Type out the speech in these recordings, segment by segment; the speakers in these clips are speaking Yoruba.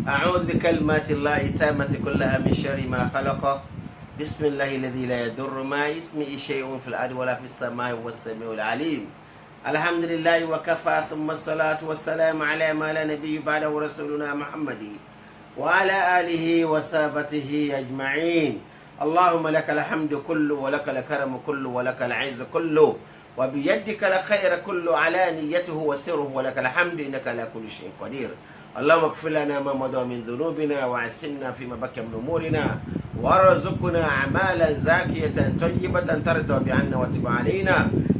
أعوذ بكلمات الله التامة كلها من شر ما خلق بسم الله الذي لا يضر مع اسمه شيء في الأرض ولا في السماء هو السميع العليم الحمد لله وكفى ثم الصلاة والسلام على ما لا نبي بعده رسولنا محمد وعلى آله وصحبه أجمعين اللهم لك الحمد كله ولك الكرم كله ولك العز كله وبيدك الخير كله علانيته وسره ولك الحمد إنك على كل شيء قدير اللهم اغفر لنا ما مضى من ذنوبنا وعسنا فيما بقي من أمورنا وارزقنا أعمالا زاكية طيبة ترضى بعنا وتب علينا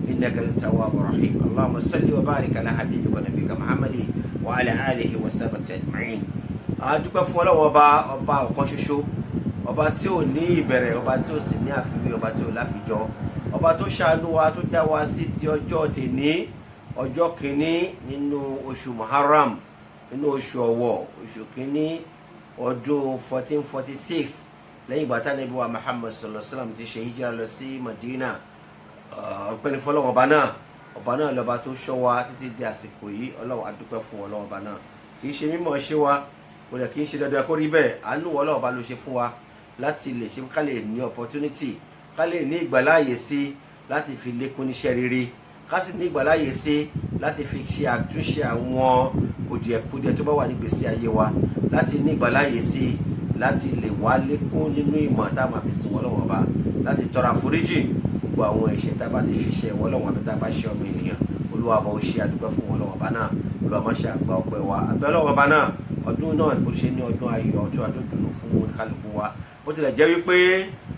إنك التواب الرحيم اللهم صل وبارك على حبيبك ونبيك محمد وعلى آله وصحبه أجمعين adúpẹ́ fún Ọlọ́run ọba ọ̀kan ṣoṣo ọba tí ò ní ìbẹ̀rẹ̀ ọba tí ò sì ní àfiwé ọba tí ò láfijọ́ ọba tó ṣàánú wa tó dá wa sí di ọjọ́ tèní ọjọ́ kìíní nínú oṣù Muharram nínú oṣù Ọ̀wọ̀ oṣù kìíní ọdún 1446 lẹ́yìn ìgbà tí Ànábì wa Muhammad sallallahu alaihi wasallam ti ṣe hijira lọ sí Madina ọpẹ́ ní fún Ọlọ́run ọba náà lọ́ba tó ṣọ́ wa títí di àsìkò yìí Ọlọ́run adúpẹ́ fún Ọlọ́run ọba náà kì í ṣe mímọ̀ ṣe wa kò dẹ̀ kì í ṣe dandan kó rí bẹ́ẹ̀ àánú Ọlọ́run ọba ló ṣe fún wa láti lè ṣe ká lè ní opportunity ká lè ní ìgbàláyè sí láti fi lékún níṣẹ́ rere ká sì ní ìgbàláyè sí láti fi ṣe àtúnṣe àwọn kùdìẹ̀kudiẹ tó bá wà nígbèsí ayé wa láti ní ìgbàláyè sí láti lè wá lékún nínú ìmọ̀ tá a máa fi sìn Ọlọ́run ọba láti tọrọ àforíjì gbogbo àwọn ẹ̀ṣẹ̀ tá a bá ti fi ṣe Ọlọ́run àbí tá a bá ṣe ọmọ ènìyàn Olúwa bá ó ṣe àdúpẹ́ fún Ọlọ́run ọba náà Olúwa má ṣe àgbà ọpẹ́ wa àbẹ́ Ọlọ́run ọba náà ọdún náà kò ṣe ní ọdún ayọ̀ ọjọ́ adúdùnú fún kálukú wa bó tilẹ̀ jẹ́ wípé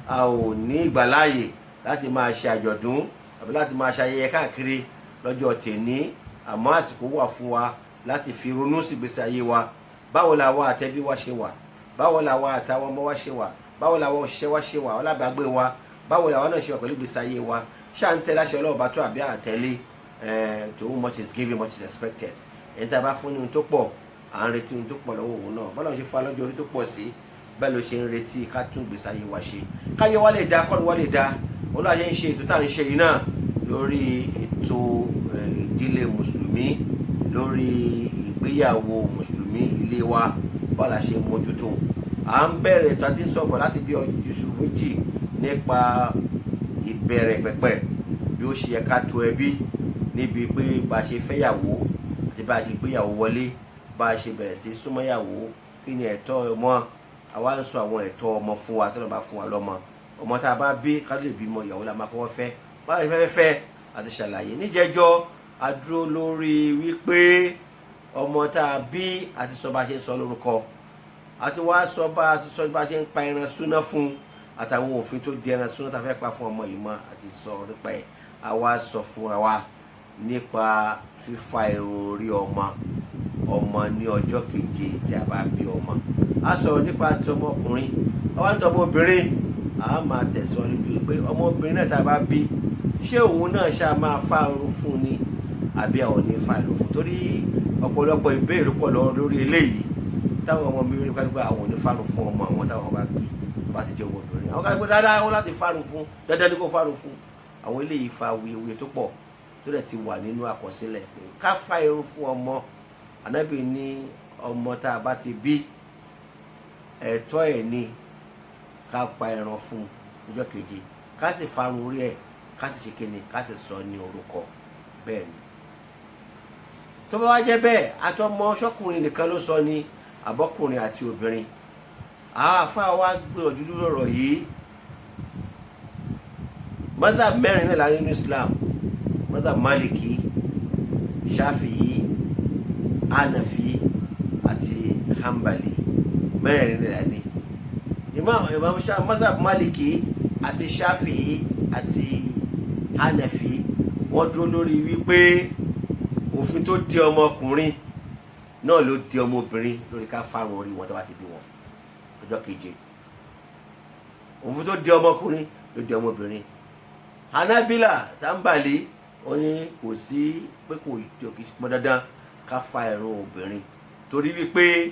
a ò ní ìgbàláyè láti máa ṣe àjọ̀dún àbí láti máa ṣe ayẹyẹ káàkiri lọ́jọ́ tèní àmọ́ àsìkò wà fún wa láti fi ronú sí ìgbésí ayé wa báwo làwa àtẹbí wa ṣe wà báwo làwa àtàwọn ọmọ wa ṣe wà báwo làwọn òṣìṣẹ́ wa ṣe wà ọlábàágbé wa báwo làwọn náà ṣe wà pẹ̀lú ìgbésí ayé wa ṣáà ń tẹ láṣẹ Ọlọ́run bá tó àbí àtẹ̀lé to whom much is given much is expected ẹni tá a bá fún ní ohun tó pọ̀ à ń retí ohun tó pọ̀ lọ́wọ́ òun náà bọ́lá ṣe fún alọ́jọ́ orí tó pọ̀ sí bẹ́ẹ̀ ló ṣe ń retí ká tún ìgbésí ayé wa ṣe káyé wa lè da kọ́ni wa lè da òun náà ṣe ń ṣe ètò tá à ń ṣe yìí náà lórí ètò ìdílé mùsùlùmí lórí ìgbéyàwó mùsùlùmí ilé wa bọ́lá ṣe ń mójútó à ń bẹ̀rẹ̀ ètò àti sọ̀bọ̀ láti bí oṣù méjì nípa ìbẹ̀rẹ̀ pẹ̀pẹ̀ bí ó ṣe yẹ ká tó ẹbí níbi pé bá a ṣe fẹ́yàwó àti bá a ṣe gbéyàwó wọlé bá a ṣe bẹ̀rẹ̀ sí súnmọ́yàwó kí ni ẹ̀tọ́ ọmọ àwa ń sọ àwọn ẹ̀tọ́ ọmọ fún wa tó náà bá fún wa lọ́mọ ọmọ tá a bá bí ká lè bímọ ìyàwó la máa kọ́kọ́ fẹ́ wọ́n á lè fẹ́ àti ṣàlàyé níjẹ́jọ́ a dúró lórí wípé ọmọ tá a bí àti sọ bá a ṣe ń sọ lórúkọ àti wá sọ bá a sọ bá a ṣe ń pa ẹran súná fún àtàwọn òfin tó di ẹran súná tá a fẹ́ pa fún ọmọ yìí mọ́ àti sọ nípa ẹ̀ àwa sọ fúnra wa nípa fífa irun orí ọmọ ní ọjọ́ keje tí a bá bí ọmọ a sọ̀rọ̀ nípa ti ọmọkùnrin àwọn àti ọmọbìnrin a máa tẹ̀síwájú lójú pé ọmọbìnrin náà tá a bá bí ṣé òun náà ṣáà máa fa irun fún ni àbí àwọn ò ní fa irun fún torí ọ̀pọ̀lọpọ̀ ìbéèrè pọ̀ lórí eléyìí táwọn ọmọ mi rí kájú pé àwọn ò ní fa irun fún ọmọ àwọn táwọn bá bí bá ti jẹ́ ọmọbìnrin àwọn kájú pé dáadáa wọn láti fa irun fún dáadáa ní kó fa irun fún àwọn eléyìí fa wuyewuye tó pọ̀ tó dẹ̀ ti wà nínú àkọsílẹ̀ pé ká fa irun fún ọmọ Ànábì ní ọmọ tá a bá ti bí ẹ̀tọ́ ẹ̀ ní ká pa ẹran fún ọjọ́ keje ká sì farun orí ẹ̀ ká sì ṣe kíni ká sì sọ ní orúkọ bẹ́ẹ̀ ni tó bá wá jẹ́ bẹ́ẹ̀ àtọmọ ṣọ́kùnrin nìkan ló sọ ní àbọ́kùnrin àti obìnrin àwọn àfáà wa gbìyànjú lórí ọ̀rọ̀ yìí mazhab mẹ́rin náà láàrin ní Islam mazhab Maliki Shafi'i Hanafi àti Hanbali mẹ́rin náà ní mazhab Maliki àti Shafi'i àti Hanafi wọ́n dúró lórí wípé òfin tó di ọmọkùnrin náà ló di ọmọbìnrin lórí ká fárun orí wọn tó bá ti bí wọn ọjọ́ keje òfin tó di ọmọkùnrin ló di ọmọbìnrin Hanabila Hanbali wọ́n ní kò sí pé kò pọn dandan ká fa irun obìnrin torí wípé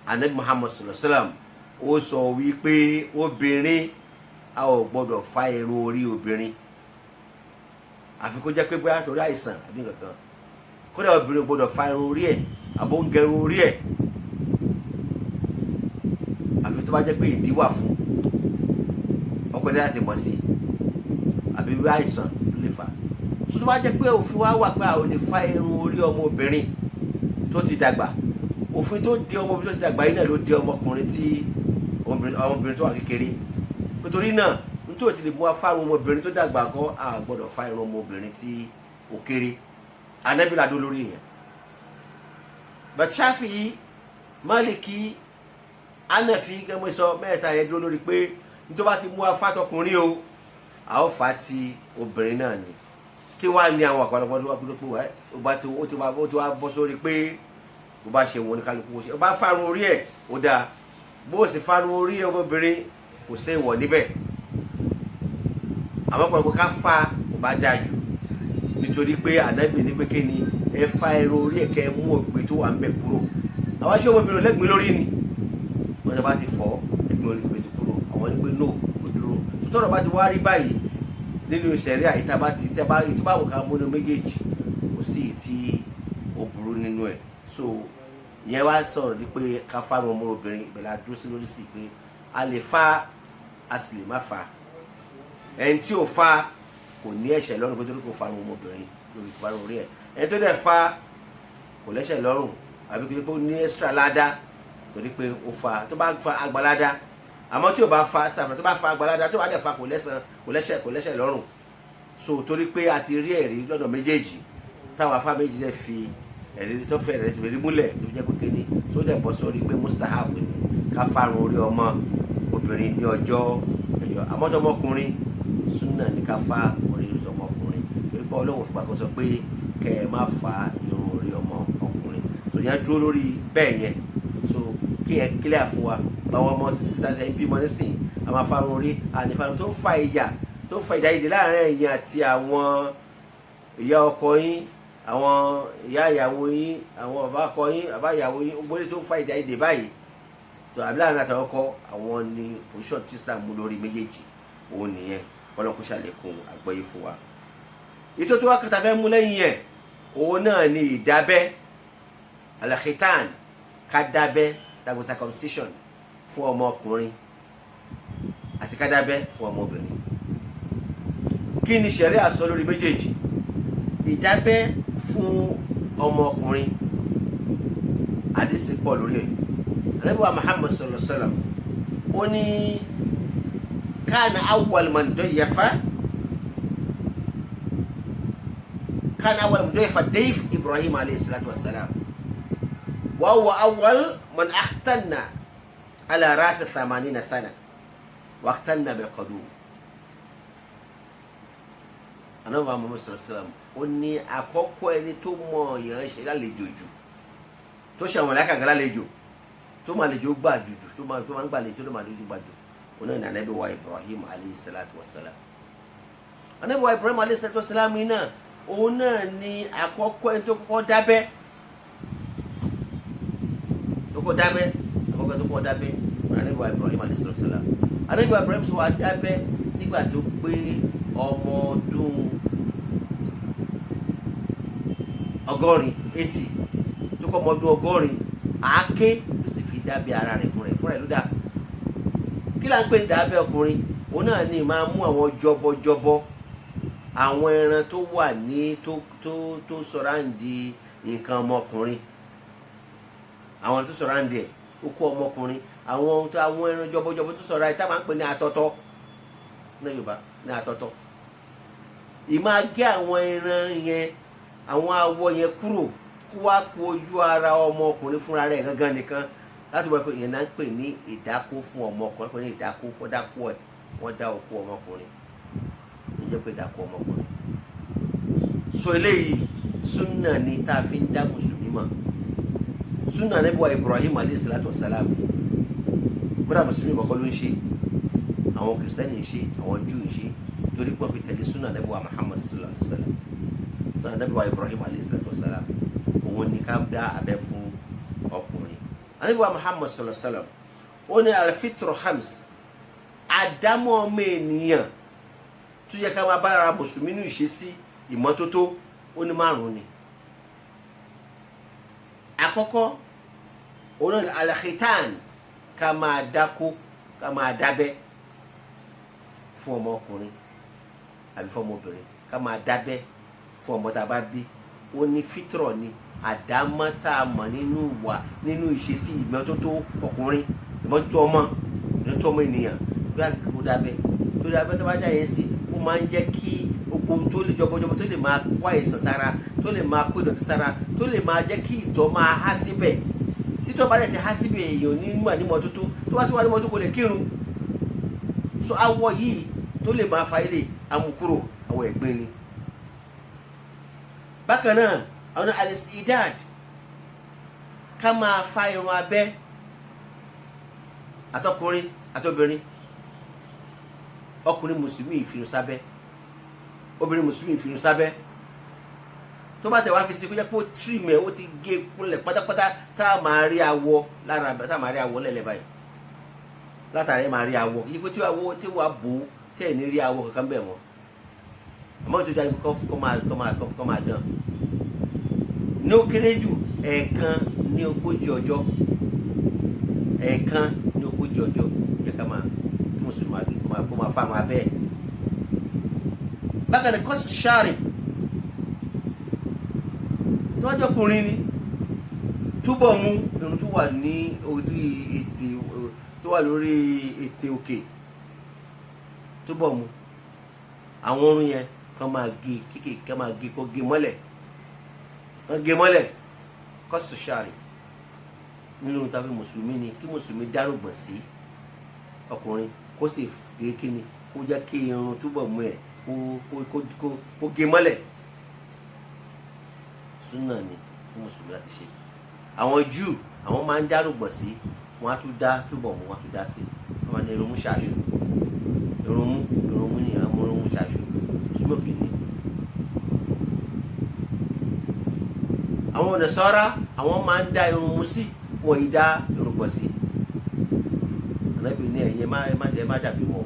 Ànábì Muhammad sallallahu alaihi wasallam ó sọ wípé obìnrin a ò gbọdọ̀ fa irun orí obìnrin àfi kó jẹ́ pé bóyá torí àìsàn àbí nǹkan kódà obìnrin gbọdọ̀ fa irun orí ẹ̀ àbó ń gẹrun orí ẹ̀ tó bá jẹ́ pé ìdí wà fún ọkọ ní láti mọ̀ sí àbí bí àìsàn ló lè fà so tó bá jẹ́ pé òfin wa wà pé a ò lè fa irun orí ọmọbìnrin tó ti dàgbà òfin tó di ọmọbìnrin tó ti dàgbà yìí náà ló di ọmọkùnrin tí ọmọbìnrin tó wà kékeré nítorí náà nítorí ti lè mú afárun ọmọbìnrin tó dàgbà kọ́ a gbọ́dọ̀ fa irun ọmọbìnrin tí ó kéré Ànábì ló lórí yẹn but Shafi'i Maliki Hanafi gẹ́gẹ́ sọ mẹ́ta yẹn dúró lórí pé nítorí bá ti mú afátọkùnrin o a ó fa ti obìnrin náà ni kí wọ́n á ní àwọn àpàlọ́pọ̀ tó wá kúrò pé ó ti wá bọ́ sórí pé bó bá ṣe wọn ní kálukú wọ́n ṣe ó bá fárun orí ẹ̀ ó dáa bó o sì fárun orí ọmọbìnrin kò sí ìwọ̀ níbẹ̀ àmọ́ pẹ̀lú ká fa kò bá dáa jù nítorí pé Ànábì ní pé kí ni ẹ fa irun orí ẹ̀ kẹ́ ẹ mú ògbé tó wà ń bẹ̀ kúrò àwọn aṣọ ọmọbìnrin lẹ́gbẹ̀ẹ́ lórí ni wọ́n ti bá ti fọ́ ẹgbẹ́ orí ìgbé tó kúrò àwọn ní pé no kò dúró sọtọ́rọ̀ bá ti wá rí báyìí nínú ìṣẹ̀rí àyíká bá ti tẹ́ bá ètò báwo ká múnú méjèèjì kò sí ìtì ó burú nínú ẹ̀ so ìyẹn wá sọ̀rọ̀ ní pé ká fárun ọmọ obìnrin ìbẹ̀lẹ̀ àdúró sí lórí sí pé a lè fa a sì lè má fa ẹni tí ò fa kò ní ẹ̀ṣẹ̀ lọ́rùn pé torí kò fárun ọmọbìnrin lórí ìparun orí ẹ̀ ẹni tó dẹ̀ fa kò lẹ́ṣẹ̀ lọ́rùn àbí kò ní extra ládá torí pé ó fa tó bá fa àgbàládá àmọ́ tí ò bá fa staff tó bá fa àgbàládá tó bá dẹ̀ fa kò lẹ́ṣẹ̀ lọ́rùn so torí pé a ti rí ẹ̀rí lọ́dọ̀ méjèèjì táwọn afá méjì dẹ̀ fi ẹ̀rí tó fẹ́ rẹ̀ rí múlẹ̀ tó jẹ́ kékeré ní tó dẹ̀ bọ́ sórí pé mustahab ni ká fárun orí ọmọ obìnrin ní ọjọ́ àmọ́ tọmọkùnrin súnà ní ká fa orí ọmọkùnrin torí pé Ọlọ́run fipá kan sọ pé kẹ́ ẹ má fa irun orí ọmọ ọkùnrin so yẹn dúró lórí bẹ́ẹ̀ yẹn so kí ẹ clear fún wa báwọn ọmọ sísá ń bímọ nísìnyí a máa fárun orí ànífàrun tó ń fa ìjà ìdè láàárín ẹ̀yin àti àwọn ìyá ọkọ yín àwọn ìyá ìyàwó yín àwọn bàbá ọkọ yín bàbá ìyàwó yín gbogbo tó ń fa ìjà ìdè báyìí tó àbí láàárín àtàwọn ọkọ àwọn ni position tí Islam mú lórí méjèèjì òun nìyẹn Ọlọ́run ṣàlékún àgbọ́yé fún wa ètò tó wá kàtà fẹ́ mú lẹ́yìn ẹ̀ òun náà ni ìdábẹ́ al-khitan ká dábẹ́ tàbí circumcision fún ọmọkùnrin àti ká dábẹ́ fún ọmọbìnrin kí ni ṣẹ̀ríà sọ lórí méjèèjì ìdábẹ́ fún ọmọkùnrin àdìsí pọ̀ lórí ẹ̀ Ànábì wa Muhammad sallallahu alaihi wasallam ó ní kana awwal man dayyafa dayf Ibrahim alayhi salatu wassalam wa huwa awwal man ahtanna ala ras 80 sana wa ahtanna bil qadum Ànábì wa Muhammad sallallahu alaihi wasallam ó ní àkọ́kọ́ ẹni tó mọ̀ yàn ṣe lálejò jù tó ṣàwọn lákàgà lálejò tó máa lejò gbà jùjù tó máa ń gbà lejò tó máa lejò gbà jù ọ̀nà ní Ànábì wa Ibrahim alayhi salatu wassalam Ànábì wa Ibrahim alayhi salatu wassalam náà òun náà ni àkọ́kọ́ ẹni tó kọ́kọ́ dábẹ́ Ànábì wa Ibrahim alayhi salatu wassalam Ànábì wa Ibrahim sọ wá dábẹ́ nígbà tó pé ọmọ ọdún 80 tó kọ́ ọmọ ọdún 80 àáké ló sì fi dábẹ́ ara rẹ̀ fúnra ẹ̀ ló dá kí là ń pè ní dábẹ́ ọkùnrin òun náà ni máa mú àwọn jọbọjọbọ àwọn ẹran tó wà ní tó sọ̀ráǹdì nǹkan ọmọkùnrin àwọn tó sọ̀ráǹdì ẹ̀ ó kó ọmọkùnrin àwọn ẹran jọbọjọbọ tó sọ̀ráǹdì tá máa ń pè ní àtọ̀tọ̀ ní Yorùbá ní àtọ̀tọ̀ ìmáa gé àwọn ẹran yẹn àwọn awọ yẹn kúrò kó wá kó ojú ara ọmọkùnrin fúnra rẹ̀ gangan nìkan láti wọ́n pé ìyẹn náà ń pè ní ìdákó fún ọmọkùnrin pé ní ìdákó wọ́n dákó ẹ̀ wọ́n dá òkú ọmọkùnrin ló jẹ́ pé ìdákó ọmọkùnrin so eléyìí súnà ni tá a fi ń dá mùsùlùmí mọ̀ súnà Ànábì wa Ibrahim alayhi salatu wassalam kódà mùsùlùmí kọ̀ọ̀kan ló ń ṣe àwọn kìrìsìtẹ́nì ń ṣe àwọn Júù ń ṣe torí pé wọ́n fi tẹ̀lé súnà Ànábì wa Muhammad sallallahu alayhi wa sallam súnà Ànábì wa Ibrahim alayhi salatu wassalam òun ni ká dá abẹ́ fún ọkùnrin Ànábì wa Muhammad sallallahu alayhi wa sallam ó ní al-fitru khams àdámọ́ ọmọ ènìyàn tó yẹ ká máa bá ara mùsùlùmí ní ìṣesí ìmọ́tótó ó ní 5 ni àkọ́kọ́ òun náà al-khitan ká máa dákó ká máa dábẹ́ fún ọmọkùnrin àbí fún ọmọbìnrin, ká máa dábẹ́ fún ọmọ tá a bá bí. Ó ní fitrọ ni àdámọ́ tá a mọ̀ nínú ìwà nínú ìṣesí ìmọ́tótó ọkùnrin, ìmọ́tótó ọmọ, ìmọ́tótó ọmọ ènìyàn kó dábẹ́. Lórí abẹ́ tó bá dá yẹn sí, ó máa ń jẹ́ kí ogun tó lè jọbọjọbọ tó lè máa kó àìsàn sára, tó lè máa kó ìdọ̀tí sára, tó lè máa jẹ́ kí ìtọ̀ máa há síbẹ̀. Títọ́ bá dẹ̀ ti há síbẹ̀ èèyàn nígbà ní mọ́tótó, tó bá sì wà ní mọ́tótó kò lè kírun. So awọ yìí tó lè máa fa ilé amukúrò àwọn ẹ̀gbin ni. Bákan náà àwọn al-istidad, ká máa fa irun abẹ́ àtọkùnrin àtobìnrin. Ọkùnrin mùsùlùmí ìfirun sábẹ́, obìnrin mùsùlùmí ìfirun sábẹ́. Tó bá tẹ̀ wá fi sí kó jẹ́ pé ó trim ẹ̀, ó ti gé kúnlẹ̀ pátápátá, tá a máa rí awọ lára, tá a máa rí awọ lẹ́lẹ̀ báyìí, látàrí máa rí awọ. Yí pé tí awọ tí wàá bò ó tẹ́ ẹ̀ ní rí awọ kankan bẹ̀ mọ́. Àmọ́ tó dájú kọ́ máa dán. Ní ó kéré jù ẹ̀ẹ̀kan ní ogójì ọjọ́, ẹ̀ẹ̀kan ní ogójì ọjọ́ yẹ ká máa kí mùsùlùmí máa gbé kó máa fa àwọn abẹ́. Bákan náà kọ́sù ṣáàrì tó wájú ọkùnrin ni túbọ̀ mú irun tó wà ní orí ètè, tó wà lórí ètè òkè, túbọ̀ mú àwọn orun yẹn kán máa gé kéékèèké, kán máa gé kó gé mọ́lẹ̀, kán gé mọ́lẹ̀. Kọ́sù ṣáàrì nínú tàbí mùsùlùmí ni kí mùsùlùmí dárògbọ̀n sí ọkùnrin, kó sì gé kíni, kó jẹ́ kí irun túbọ̀ mú ẹ̀ kó gé mọ́lẹ̀. Súnà ni fún mùsùlùmí láti ṣe. Àwọn Júù àwọn máa ń dárògbọ̀n sí, wọ́n á tún dá túbọ̀ mú, wọ́n á tún dá sí. Wọ́n máa ní irun mú ṣáṣù, irun mú ni àwọn irun mú ṣáṣù, smoke ni. Àwọn Nasara àwọn máa ń dá irun mú sí, wọ́n yìí dá irùngbọ̀n sí. Ànábì ní ẹ̀yin ẹ má dàbí wọn,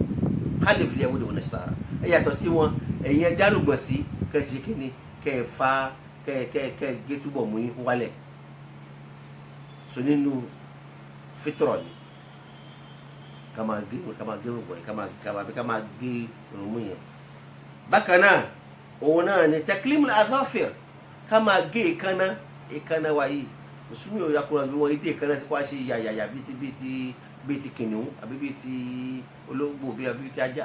khaliful yahudi wan nasara, ẹ yàtọ̀ sí wọn, ẹ̀yin ẹ dá irùngbọ̀n sí, kẹ́ ẹ ṣe kíni, kẹ́ ẹ fa kẹ́ gé túbọ̀ mú yín wálẹ̀. So nínú fitrọ ni ká máa gé irùngbọ̀n yìí, ká máa gé irun mú yẹn. Bákan náà òun náà ni taklimul adhafir, ká máa gé èékánná wa yìí. Mùsùlùmí ò yakura bí wọ́n ìdí èékánná sí kó wá ṣe yàyàyà bíi ti kìnìún àbí bíi ti olóńgbò bíi ti ajá.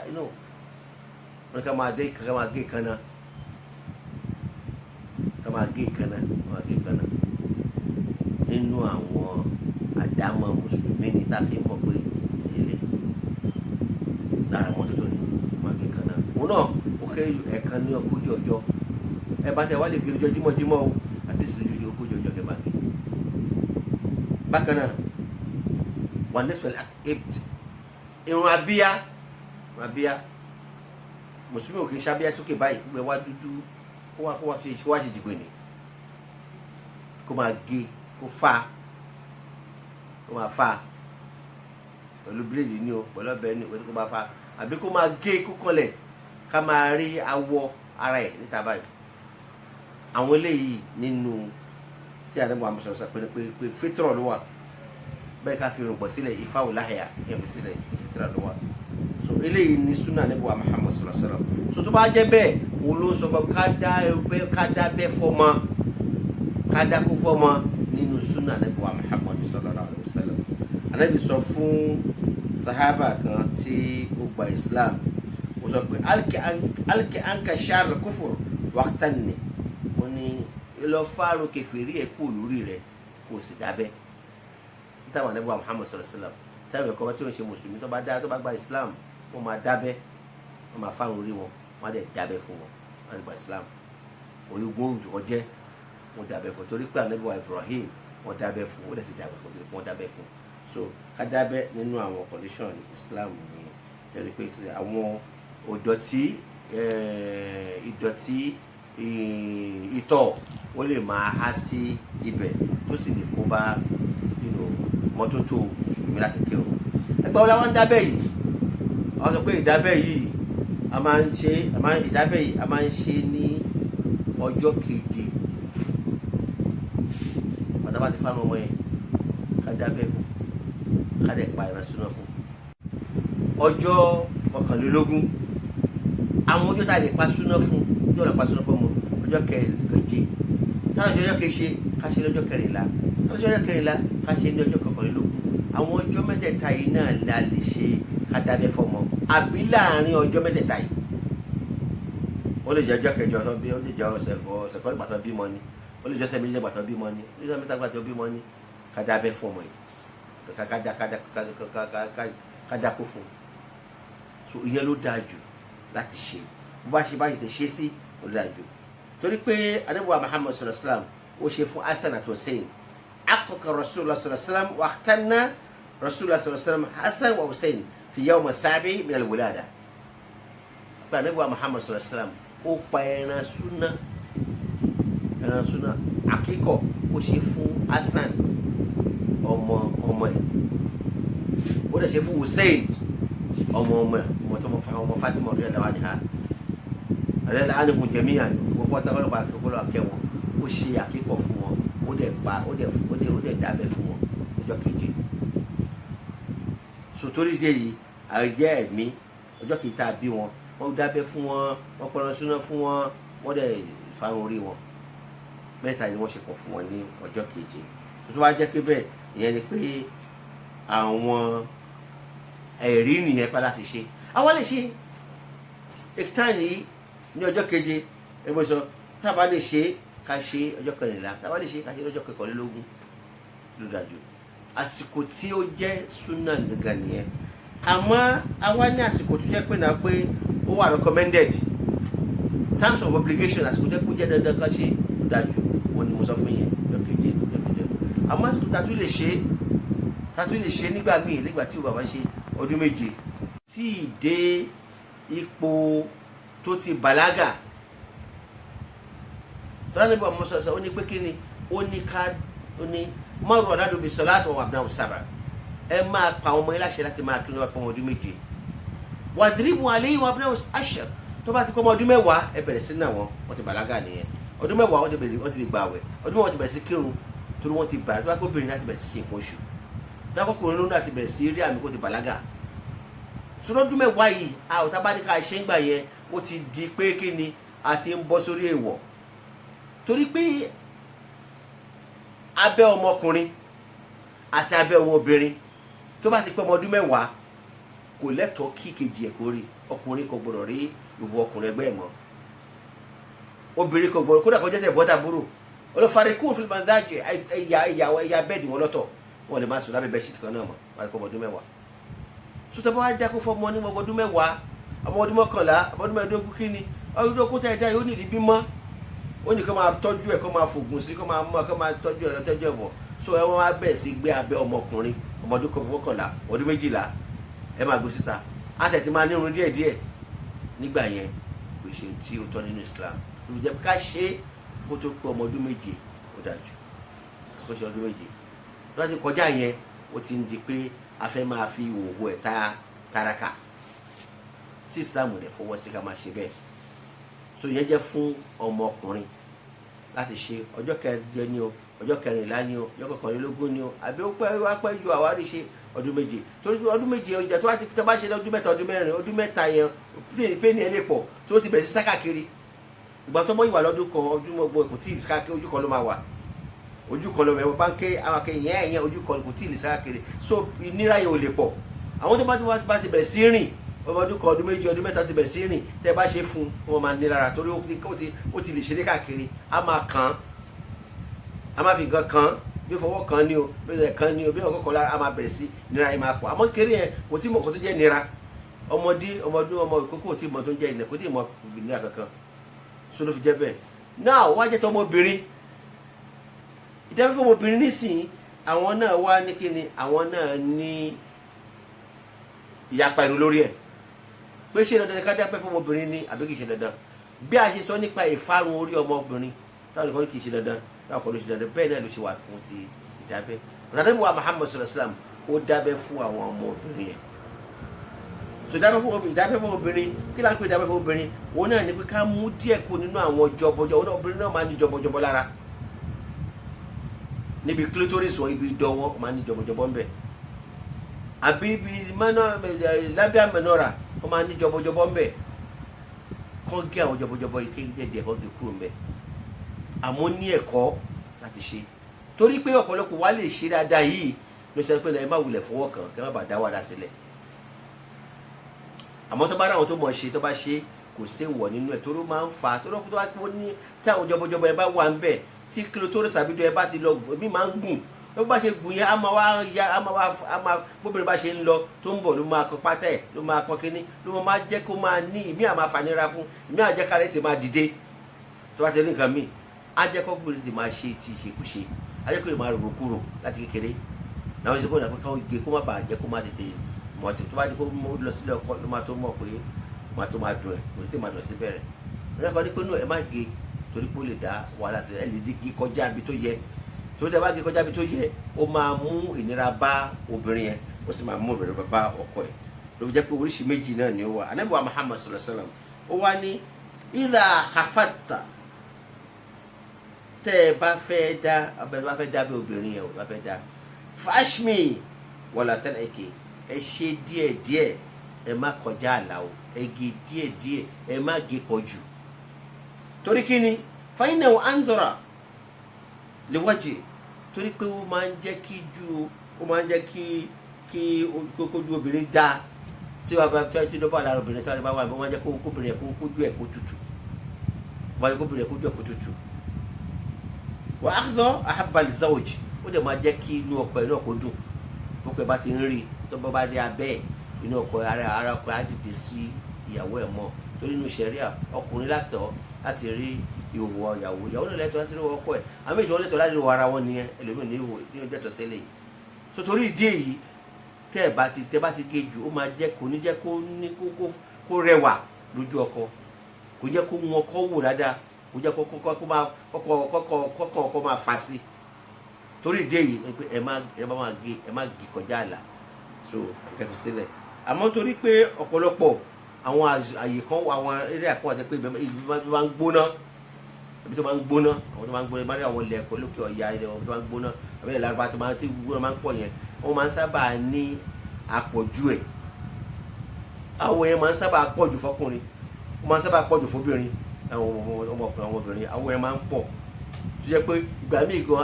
Wọ́n ká máa gé èékánná, ká máa gé èékánná nínú àwọn àdámọ̀ mùsùlùmí ni tá a fi mọ̀ pé ilé lára mọ́tótó ni máa gé èékánná. Òun náà ó kéré ju ẹ̀ẹ̀kan ní ogójì ọjọ́. Ẹ bá tẹ wá lè gé lọ́jọ́ jímọ̀jímọ̀ o, àti ìsìlẹ̀ ogójì ọjọ́ kẹ́ máa gé. Bákan náà wà nẹ́sùn irun abíyá mùsùlùmí ò kì í ṣàbíyá sókè báyìí, gbogbo ẹ̀ wá dúdú, kó wá ṣe jìgbìn ni, kó máa gé, kó máa fa pẹ̀lú bíléèdì ní o, pẹ̀lú ọbẹ̀ ní o, kó máa fa, àbí kó máa gé kó kọlẹ̀ ká máa rí awọ ara ẹ̀ níta báyìí. Àwọn eléyìí nínú tí àdébò àmọ̀sọ̀rọ̀ pé fitrọ ló wà. Bẹ́ẹ̀ ká fi irùngbọ̀n sílẹ̀, ìfáwò láhẹ̀yà kẹ́mi sílẹ̀, fitrọ ló wà. So eléyìí ni súnà àdébò Muhammad sallallahu alaihi wasallam. So tó bá jẹ́ bẹ́ẹ̀ òun ló sọ fún ká dábẹ́ fọ́mọ, ká dákú fọ́mọ nínú súnà àdébò Muhammad sallallahu alaihi wasallam. Ànábì sọ fún sahaba kan tí ó gba Islam, ó sọ pé alki anka sha'ar al-kufr waqtanni, wọ́n ní lọ fáró kẹfìrí ẹ̀ kú lórí rẹ̀ kó o sì dábẹ́. Nítawọn ànábì Muhammad sallallahu alaihi wasallam táwọn ẹ̀kọ́ tí wọ́n ṣe mùsùlùmí tó bá gba Islam, wọ́n máa dábẹ́, wọ́n máa fáró orí wọn, wọ́n á dẹ̀ dábẹ́ fún wọn, wọ́n á gba Islam. Oyúgbó ọjẹ́ wọ́n dábẹ́ fún, torí pé ànábì Ibrahim wọ́n dábẹ́ fún, wọ́n dẹ̀ sì dábẹ́ fún, wọ́n dábẹ́ fún. So ká dábẹ́ nínú àwọn condition Islam ni, tẹ̀lé pé àwọn ìdọ̀tí ìtọ̀ ó lè máa há sí ibẹ̀ tó sì lè kó bá mọ́tótó mùsùlùmí láti kírun. Ẹgbẹ́ ọlá wọn dábẹ́ yìí, wọ́n sọ pé ìdábẹ́ yìí a máa ń ṣe ní ọjọ́ keje. Bàtà bá ti fáwọn ọmọ yẹn ká dábẹ́ fún ká dẹ̀ pa ẹran súnà fún ọjọ́ kọkànlélógún àwọn ọjọ́ tá a lè pa súnà fún ọjọ́ la pa súnà fún ọmọ ọjọ́ keje táwọn ọjọ́ keje ká ṣe lọ́jọ́ kẹrìnlá lọ́jọ́ kẹrìnlá ká ṣe ní ọjọ́ kọkànlélógún àwọn ọjọ́ mẹ́tẹ̀ẹ̀ta yìí náà la lè ṣe ká dábẹ́ fọmọ àbí láàrin ọjọ́ mẹ́tẹ̀ẹ̀ta yìí ó lè jẹ́ ọjọ́ kẹjọ tó bí ó lè jẹ́ ọ̀sẹ̀ kan nígbà tó bímọ ni ó lè jẹ́ ọ̀sẹ̀ méjì nígbà tó bímọ ni ó lè jẹ́ mẹ́ta nígbà tó bímọ ni ká dábẹ́ fọmọ yìí ká dákó fún so ìyẹn ló dáa jù láti ṣe bó bá ṣe báyìí ti ṣe sí ó dáa jù torí pé Ànábì Muhammad sallallahu alaihi wasallam ó ṣe fún Hasan àti Hussein akọkọ Rasulullah sallallahu alaihi wasallam wa akhtanna Rasulullah sallallahu alaihi wasallam Hasan wa Hussein fi yawm as-sabi min al-wilada pé Ànábì Muhammad sallallahu alaihi wasallam ó pa ẹran súnà àkíkọ ó ṣe fún Hasan ọmọ ẹ̀ ó dẹ̀ ṣe fún Hussein ọmọ tó mọ fa ọmọ Fatima ọdún ẹ̀dá wa ni ha ẹ̀rẹ́ la ánìkun jẹ̀míyà gbogbo ọ̀tàkọ́lọ́ bá akẹ́kọ̀ọ́ lọ́wọ́ akẹ́ wọn ó ṣe àkíkọ̀ fún wọn ó dẹ̀ dábẹ́ fún wọn ọjọ́ keje sòtórí dé yìí àjẹ́ ẹ̀mí ọjọ́ kejì tá a bí wọn wọ́n dábẹ́ fún wọn wọ́n pọnrọ súná fún wọn wọ́n dẹ̀ fárun orí wọn mẹ́ta ni wọ́n ṣe pọ̀ fún wọn ní ọjọ́ keje tó wá jẹ́ pé bẹ́ẹ̀ ìyẹn ni pé àwọn ẹ̀rí nìyẹn pa láti ṣe àwọn lè ṣe ìtàn yìí ní ọjọ́ keje ẹgbẹ́ sọ tábà lè ṣe ká ṣe ọjọ́ kẹrìnlá tábà lè ṣe ká ṣe lọ́jọ́ kọkànlélógún ló dájú àsìkò tí ó jẹ́ súnà gẹ́gẹ́ nìyẹn àmọ́ àwa ní àsìkò tó jẹ́ pé náà pé ó wà recommended terms of obligation àsìkò jẹ́ pé ó jẹ́ dandan ká ṣe ló dájú wọn ni mo sọ fún yẹn ọjọ́ keje àmọ́ àsìkò tá a tún lè ṣe nígbà míì nígbà tí ó bàbá ṣe ọdún méje tí ì dé ipò tó ti bàlágà tọ́lá níbi ọmọ sọ̀sọ̀ ó ní pé kí ni ó ní mọ́rọ̀ ọ̀dádùn sọ láti wọn àbúrò sábà ẹ máa pa ọmọ yín láṣẹ láti máa kí ló wá pọ̀ ọdún méje wàdìrímù alẹ́ yìí wọn àbúrò àṣẹ tó bá ti pọ̀ ọmọ ọdún mẹ́wàá ẹ bẹ̀rẹ̀ sí náà wọ́n ti bàlágà nìyẹn ọdún mẹ́wàá wọ́n ti lè gbà wẹ̀ ọdún mẹ́wàá wọ́n ti bẹ̀rẹ̀ sí kírun torí wọ́n ti bàlágà tó bá kóbìnrin láti bẹ̀rẹ̀ sí ṣe nǹkan oṣù lákòókòrò lónà àti bẹ̀rẹ̀ sí rí àmì kó ti bàlágà sọdọ́dún mẹ́wàá yìí àwòtá bá ní ká ṣe ń gbà yẹn ó ti di pé kí ni a ti ń bọ́ sórí èèwọ̀ torí pé abẹ́ ọmọkùnrin àti abẹ́ ọmọbìnrin tó bá ti pẹ́ ọmọ ọdún mẹ́wàá kò lẹ́tọ̀ọ́ kí kejì ẹ̀ kó rí ọkùnrin kò gbọdọ̀ rí ìwọ ọkùnrin ẹgbẹ́ ẹ̀ mọ́ obìnrin kò gbọdọ̀ kódà kó jẹ́ tẹ̀ bọ́tà búrò olùfarí kó fún ìbànújáde ẹ̀yà bẹ́ẹ̀dì wọn lọ́tọ̀ wọn lè máa sùn lábẹ́ bẹ́ẹ̀ṣìtì kan náà mọ́ wọn ti pọ̀ ọmọ ọdún mẹ́wàá sọtọ́ bá wá dákú fọmọ ní ọmọ ọdún mẹ́wàá ọmọ ọdún mọ́kànlá ọmọ ọdún mẹ́ẹ̀ẹ́dógún kínní ọdún ọkùnrin tẹ̀ dá yìí ó ní ìdí bímọ ó ní kó máa tọ́jú ẹ̀ kó máa fògùn sí kó máa mọ́ kó máa tọ́jú ẹ̀ lọ́tọ́jú ẹ̀ bọ̀ so ẹ wọ́n wá bẹ̀rẹ̀ sí gbé abẹ́ ọmọkùnrin ọmọ ọdún mọ́kànlá ọdún méjìlá ẹ máa gbé síta àtẹ̀tí máa nírun díẹ̀díẹ̀ nígbà yẹn kò ṣe tí ó tọ́ nínú Islam ló jẹ́ ká ṣe kó tó pé ọmọ ọdún méje ó dájú kó ṣe ọdún méje tó bá ti kọjá yẹn ó ti ń di pé a fẹ́ máa fi òwò ẹ̀ taraka tí Islam rẹ̀ fọwọ́ sí ká máa ṣe bẹ́ẹ̀ so yẹn jẹ́ fún ọmọkùnrin láti ṣe ọjọ́ kẹjọ ni o ọjọ́ kẹrìnlá ni o ọjọ́ kọkànlélógún ni o àbí ó pẹ́ wá pẹ́ ju àwárí ṣe ọdún méje torí ọdún méje ọjà tó bá ṣe ọdún mẹ́ta ọdún mẹ́rin ọdún mẹ́ta yẹn pé ní ẹni pọ̀ tó ti bẹ̀rẹ̀ sí sákàkiri ìgbà tó mọ́ ìwà lọ́dún kan ọdún mọ́gbọ́n kò tí ì sákàkiri ojú kan ló máa wà ojú kan ló mẹ́wọ́ báńkẹ́ àwọn akẹ́yìn ẹ̀yẹn ojú kan kò tí ì lè sákàkiri so ìnira yẹn ò lè pọ̀ àwọn tó bá ti bẹ̀rẹ̀ sí rìn ọmọ ọdún kan ọdún méjì ọdún mẹ́ta ti bẹ̀rẹ̀ sí rìn tẹ́ bá ṣe fún wọn máa ní lára torí ó ti lè ṣeré káàkiri á máa kàn án a máa fi nǹkan kan bí fọwọ́ kan ní o bí ẹsẹ̀ kan ní o bí ọkọ̀ kan lára a máa bẹ̀rẹ̀ sí nira yìí máa pọ̀ àmọ́ kéré yẹn kò tí mọ̀ kó tó jẹ́ nira ọmọ ìkókó tí mọ̀ tó jẹ́ ìnira kò tí mọ̀ nira kankan so ló fi jẹ́ bẹ́ẹ̀ náà wá jẹ́ tọ́ ọmọbìnrin ìdáfẹ́ ọmọbìnrin nísìnyí àwọn náà wá ní kíni àwọn náà ní ìyapa ẹnu lórí ẹ̀ pé ṣé dandan ká dápẹ́ fún ọmọbìnrin ní àbí kìí ṣe dandan bí a ṣe sọ nípa ìfarun orí ọmọbìnrin táwọn nìkan kìí ṣe dandan táwọn kan ló ṣe dandan bẹ́ẹ̀ náà ló ṣe wà fún ti ìdábẹ́ pàtàkì wa Muhammad sallallahu alaihi wasallam ó dábẹ́ fún àwọn ọmọbìnrin ẹ̀ so ìdábẹ́ fún obìnrin kí láń pè ìdábẹ́ fún obìnrin òun náà ní pé ká mú díẹ̀ kó nínú àwọn jọbọjọ òun náà obìnrin náà máa ní jọbọjọbọ lára níbi clitoris wọn ibi ìdọ̀ wọn máa ní jọbọjọbọ ń bẹ àbí ibi lábẹ́ àmẹ́nọ́ra wọ́n máa ní jọbọjọbọ ń bẹ̀, kán gé àwọn jọbọjọbọ yìí kéde kán gé kúrò ń bẹ̀. Àmọ́ ní ẹ̀kọ́ láti ṣe, torí pé ọ̀pọ̀lọpọ̀ wa lè ṣe dáadáa yìí ló ṣe pé ẹ má wulẹ̀ fọwọ́ kàn kẹ́ má bàa dá wàdà sílẹ̀. Àmọ́ tó bá rà àwọn tó mọ̀ ṣe tó bá ṣe kò sí ìwọ̀ nínú ẹ̀, torí ó máa ń fa torí ó bá ní tí àwọn jọbọjọbọ ẹ bá wà ń bẹ̀ tí kílótórì sàbídọ́ ẹ bá ti lọ ẹbí máa ń gùn, ló bá ṣe gùn yẹn á máa bóbìnrin bá ṣe ń lọ tó ń bọ̀ ló máa kọ pátá ẹ̀ ló máa kọ kínní ló máa jẹ́ kó máa ní ìmí àmà fanira fún ìmí àjẹkárẹ́ ti máa dìde tó bá ti rí nǹkan míì ajẹ́kọ́gbìnrin ti máa ṣe ti ìṣekúṣe, ajẹ́kọ́gbìnrin máa rò kúrò láti kékeré náà wọ́n ti kọ́ ní àpéká gé kó má bàa jẹ́ kó má tètè mọ̀ tí tó bá di kó lọ sílẹ̀ ọkọ ló máa tó mọ̀ pé máa tó máa dùn ẹ̀ kò tí máa dùn sí bẹ̀rẹ̀ ajẹ́kọ́ ní pé náà ẹ má gé torí pé ó lè dá wàhálà sílẹ̀ ẹ lè gé kọjá ibi tó yẹ, torí tẹ bá gé kọjá ibi tó yẹ ó máa mú ìnira bá obìnrin yẹn ó sì máa mú ìrẹ̀lẹ̀ bá ọkọ ẹ̀, ló fi jẹ́ pé oríṣi méjì náà ni ó wà. Ànábì wa Muhammad sallallahu alaihi wasallam ó wá ní idha hafatta tẹ́ ẹ bá fẹ́ dá bí obìnrin yẹn ò bá fẹ́ dá fashmi wala tanaki, ẹ ṣe díẹ̀díẹ̀ ẹ má kọjá àlà o, ẹ gé díẹ̀díẹ̀ ẹ má gé pọ̀jù, torí kí ni fa innahu anzara liwajhi, torí pé ó máa ń jẹ́ kí ojú obìnrin dá tí wọ́n bá tí ó bá lára obìnrin tí wọ́n bá wà wọ́n máa jẹ́ kó obìnrin yẹn kójú ẹ̀ kó tutù, wọ́n máa jẹ́ kó obìnrin yẹn kójú ẹ̀ kó tutù. Wa akhdha ahabba lizawj, ó dẹ̀ máa jẹ́ kí inú ọkọ ẹ̀ náà kó dùn, ọkọ ẹ̀ bá ti ń rí tó bá rí abẹ́ ẹ̀ inú ọkọ ara ọkọ á dìde sí ìyàwó ẹ̀ mọ́, torí inú ṣẹ̀ríà ọkùnrin látọ̀ láti rí ìhòòhò ìyàwó náà lẹ́tọ̀ọ́ láti rí ọkọ ẹ̀, àmì ìjọba lẹ́tọ̀ọ́ láti rí ara wọn nìyẹn, ẹlòmíràn ní ọjọ́ ẹ̀tọ́ sílẹ̀ yìí. So torí ìdí èyí tẹ́ bá ti gé jù ó máa jẹ́ kò ní jẹ́ kó rẹwà lójú ọkọ, kò jẹ́ kó wọn kọ́ wò dáadáa, kò jẹ́ kọ́kọ́ máa fà sí, torí ìdí èyí pé ẹ má gé kọjá àlà, so kẹfì sílẹ̀. Àmọ́ torí pé ọ̀pọ̀lọpọ̀ àwọn àyè kan àwọn eré àkọ́wà tẹ́ pé ibi tó máa ń gbóná àwọn tó máa ń gbóná máa rí àwọn ilẹ̀ ẹ̀kọ́ lókè ọ̀yà ilẹ̀ tó máa ń gbóná àbí ilẹ̀ Lárúbáwá tó máa ń gbóná máa ń pọ̀ yẹn wọ́n máa ń sábà ní àpọ̀jù ẹ̀, àwọ̀ yẹn máa ń sábà pọ̀jù fọkùnrin wọ́n máa ń sábà pọ̀jù fóbìnrin, àwọn ọmọkùnrin àwọn obìnrin àwọ̀ yẹn máa ń pọ̀ tó jẹ́ pé ìgbà míì gan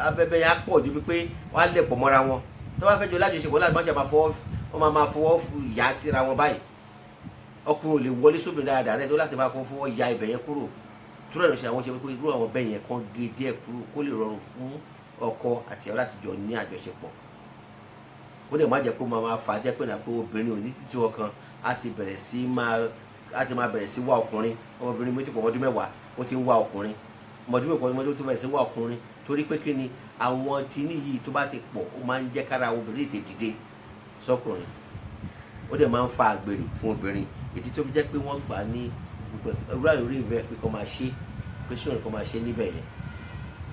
abẹ́bẹ́ yẹn á pọ̀ ju pé wọ́n á lẹ̀ pọ̀ mọ́ra wọn tó bá fẹ́ jọ lájọṣepọ̀ láti máa ṣe máa fọwọ́ yà síra wọn báyìí, ọkùnrin ò lè wọlé sóbìnrin dáadáa rẹ tó láti máa fọwọ́ ya ibẹ̀ yẹn kúrò, tó rẹ̀ ló ṣe àwọn ṣe pé irú àwọn bẹ́ẹ̀ yẹn kan gé díẹ̀ kúrò kó lè rọrùn fún ọkọ àti ìyàwó láti jọ ní àjọṣepọ̀, ó dẹ̀ má jẹ́ kó máa fà á jẹ́ pé nàpé obìnrin ò ní títí ọkàn á ti máa bẹ̀rẹ̀ sí wá ọkùnrin, ọmọbìnrin méjì pọ̀ ọmọdún mẹ́wàá ó ti ń wá ọkùnrin, ọmọdún mẹ́wàá ọmọdún tó bẹ̀rẹ̀ sí wá ọkùnrin, torí pé kí ni àwọn tìní yìí tó bá ti pọ̀ ó máa ń jẹ́ kára obìnrin tètè dìde sọ́kùnrin, ó dẹ̀ máa ń fa àgbèrè fún obìnrin, ìdí tó fi jẹ́ pé wọ́n gbà ní ìwúrà orí ìbẹ̀ pé kọ́ máa ṣe pé sóòrùn kọ́ máa ṣe níbẹ̀ yẹn.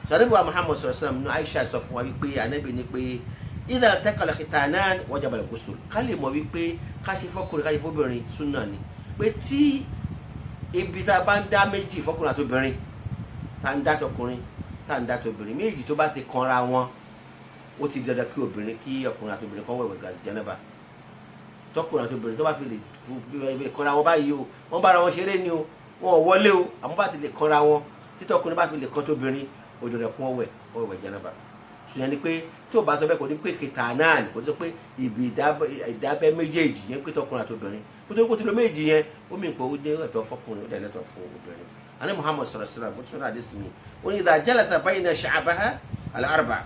Ànábì wa Muhammad sallallahu alaihi wasallam ní Aisha sọ fún wa wípé Ànábì ní pé idha takala khitanan wajaba al-ghusl, ká lè mọ̀ wípé ká ṣe fọ́kùnrin ká ṣe fóbìnrin súnà ni, pé tí ibi tá a bá ń dá méjì fọ́kùnrin àtobìnrin tá ń dá tọkùnrin tá ń dá tóbìnrin méjì tó bá ti kanra wọn ó ti dandan kí ọkùnrin àtobìnrin kan wẹ̀wẹ̀ jẹ́nẹ́bà, tọkùnrin àtobìnrin tó bá fi lè kanra wọn báyìí o wọ́n bára wọn ṣeré ni o wọn ò wọlé o àmọ́ bá ti lè kanra wọn títọkùnrin bá fi lè kan tóbìnrin ó dandan kí wọ́n wẹ̀ jẹ́nẹ́bà. Ṣùgbọ́n ni pé tí o bá sọ bẹ́ẹ̀ kò ní pé kìtà náà kò ní sọ pé ibi ìdábẹ́ méjèèjì yẹn pé tọkùnrin àtobìnrin kó tó kó ti lo méjì yẹn ó mì pé ó dé ẹ̀tọ́ fọkùnrin ó dẹ̀ lẹ́tọ̀ fún obìnrin. Ànábì Muhammad sallallahu alaihi wasallam bó ti sọ́nà àdìsí mi ó ní idha jalasa bayna sha'baha al-arba'a,